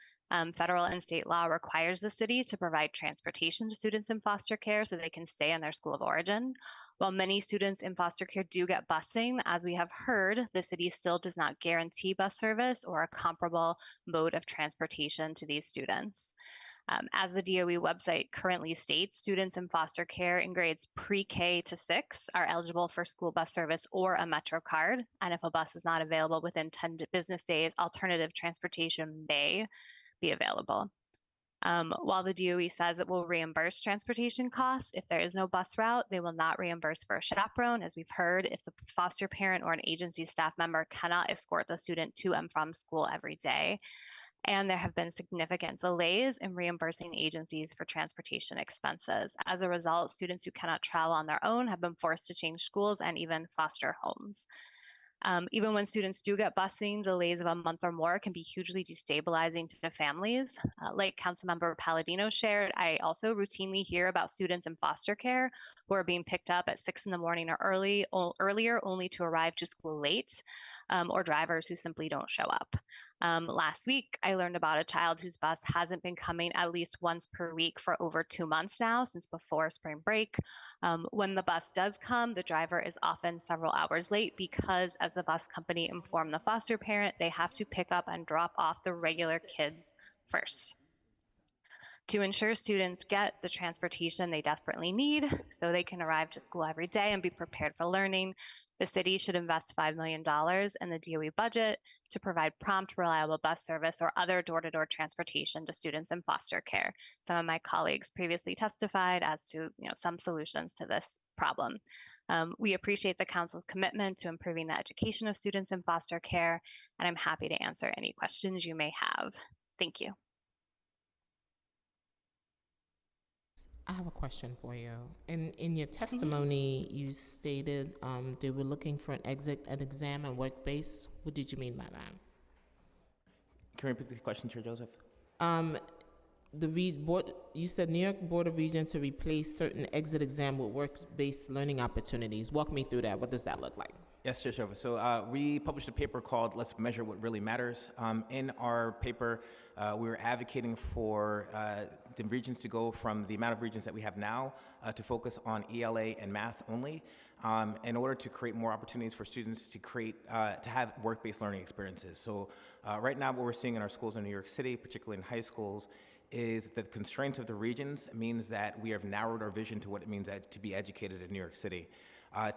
Federal and state law requires the city to provide transportation to students in foster care so they can stay in their school of origin. While many students in foster care do get busing, as we have heard, the city still does not guarantee bus service or a comparable mode of transportation to these students. As the DOE website currently states, students in foster care in grades pre-K to 6 are eligible for school bus service or a Metro card. And if a bus is not available within 10 business days, alternative transportation may be available. While the DOE says it will reimburse transportation costs, if there is no bus route, they will not reimburse for a chaperone. As we've heard, if the foster parent or an agency staff member cannot escort the student to and from school every day, And there have been significant delays in reimbursing agencies for transportation expenses. As a result, students who cannot travel on their own have been forced to change schools and even foster homes. Even when students do get busing, delays of a month or more can be hugely destabilizing to families. Like Councilmember Palladino shared, I also routinely hear about students in foster care who are being picked up at 6 in the morning or earlier only to arrive to school late, or drivers who simply don't show up. Last week, I learned about a child whose bus hasn't been coming at least once per week for over 2 months now, since before spring break. When the bus does come, the driver is often several hours late because, as the bus company informed the foster parent, they have to pick up and drop off the regular kids first. To ensure students get the transportation they desperately need so they can arrive to school every day and be prepared for learning, the city should invest $5 million in the DOE budget to provide prompt, reliable bus service or other door-to-door transportation to students in foster care. Some of my colleagues previously testified as to some solutions to this problem. We appreciate the council's commitment to improving the education of students in foster care, and I'm happy to answer any questions you may have. Thank you. I have a question for you. In your testimony, you stated they were looking for an exit exam and work base. What did you mean by that? Can you repeat the question, Chair Joseph? You said New York Board of Regents to replace certain exit exam with work-based learning opportunities. Walk me through that. What does that look like? Yes, Chair Joseph. So we published a paper called Let's Measure What Really Matters. In our paper, we were advocating for the regents to go from the amount of regents that we have now to focus on ELA and math only, in order to create more opportunities for students to have work-based learning experiences. So right now what we're seeing in our schools in New York City, particularly in high schools, is that the constraints of the regions means that we have narrowed our vision to what it means to be educated in New York City.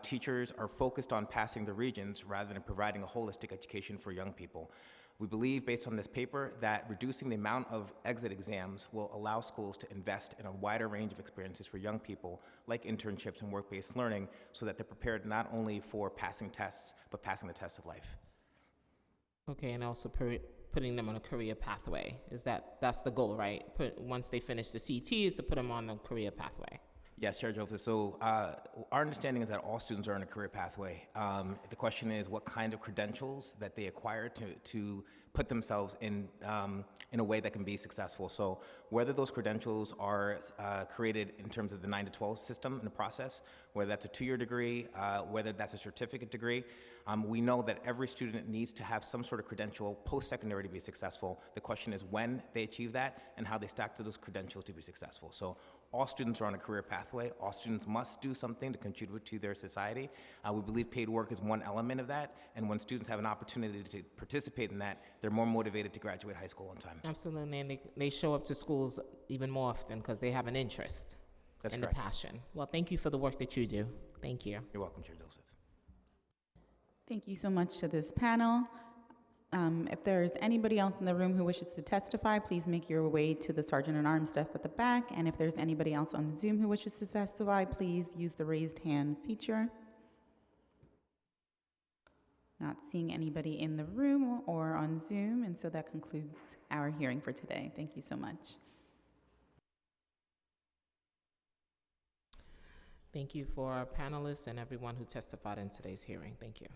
Teachers are focused on passing the regions rather than providing a holistic education for young people. We believe, based on this paper, that reducing the amount of exit exams will allow schools to invest in a wider range of experiences for young people, like internships and work-based learning, so that they're prepared not only for passing tests, but passing the test of life. Okay, and also putting them on a career pathway. That's the goal, right? Once they finish the CT, is to put them on a career pathway. Yes, Chair Joseph. So our understanding is that all students are on a career pathway. The question is what kind of credentials that they acquire to put themselves in a way that can be successful. So whether those credentials are created in terms of the 9 to 12 system in the process, whether that's a 2-year degree, whether that's a certificate degree, we know that every student needs to have some sort of credential post-secondary to be successful. The question is when they achieve that and how they stack to those credentials to be successful. So all students are on a career pathway. All students must do something to contribute to their society. We believe paid work is one element of that, and when students have an opportunity to participate in that, they're more motivated to graduate high school on time. Absolutely, and they show up to schools even more often because they have an interest and a passion. Well, thank you for the work that you do. Thank you. You're welcome, Chair Joseph. Thank you so much to this panel. If there's anybody else in the room who wishes to testify, please make your way to the Sergeant-at-Arms desk at the back. And if there's anybody else on Zoom who wishes to testify, please use the raised hand feature. Not seeing anybody in the room or on Zoom, and so that concludes our hearing for today. Thank you so much. Thank you for our panelists and everyone who testified in today's hearing. Thank you.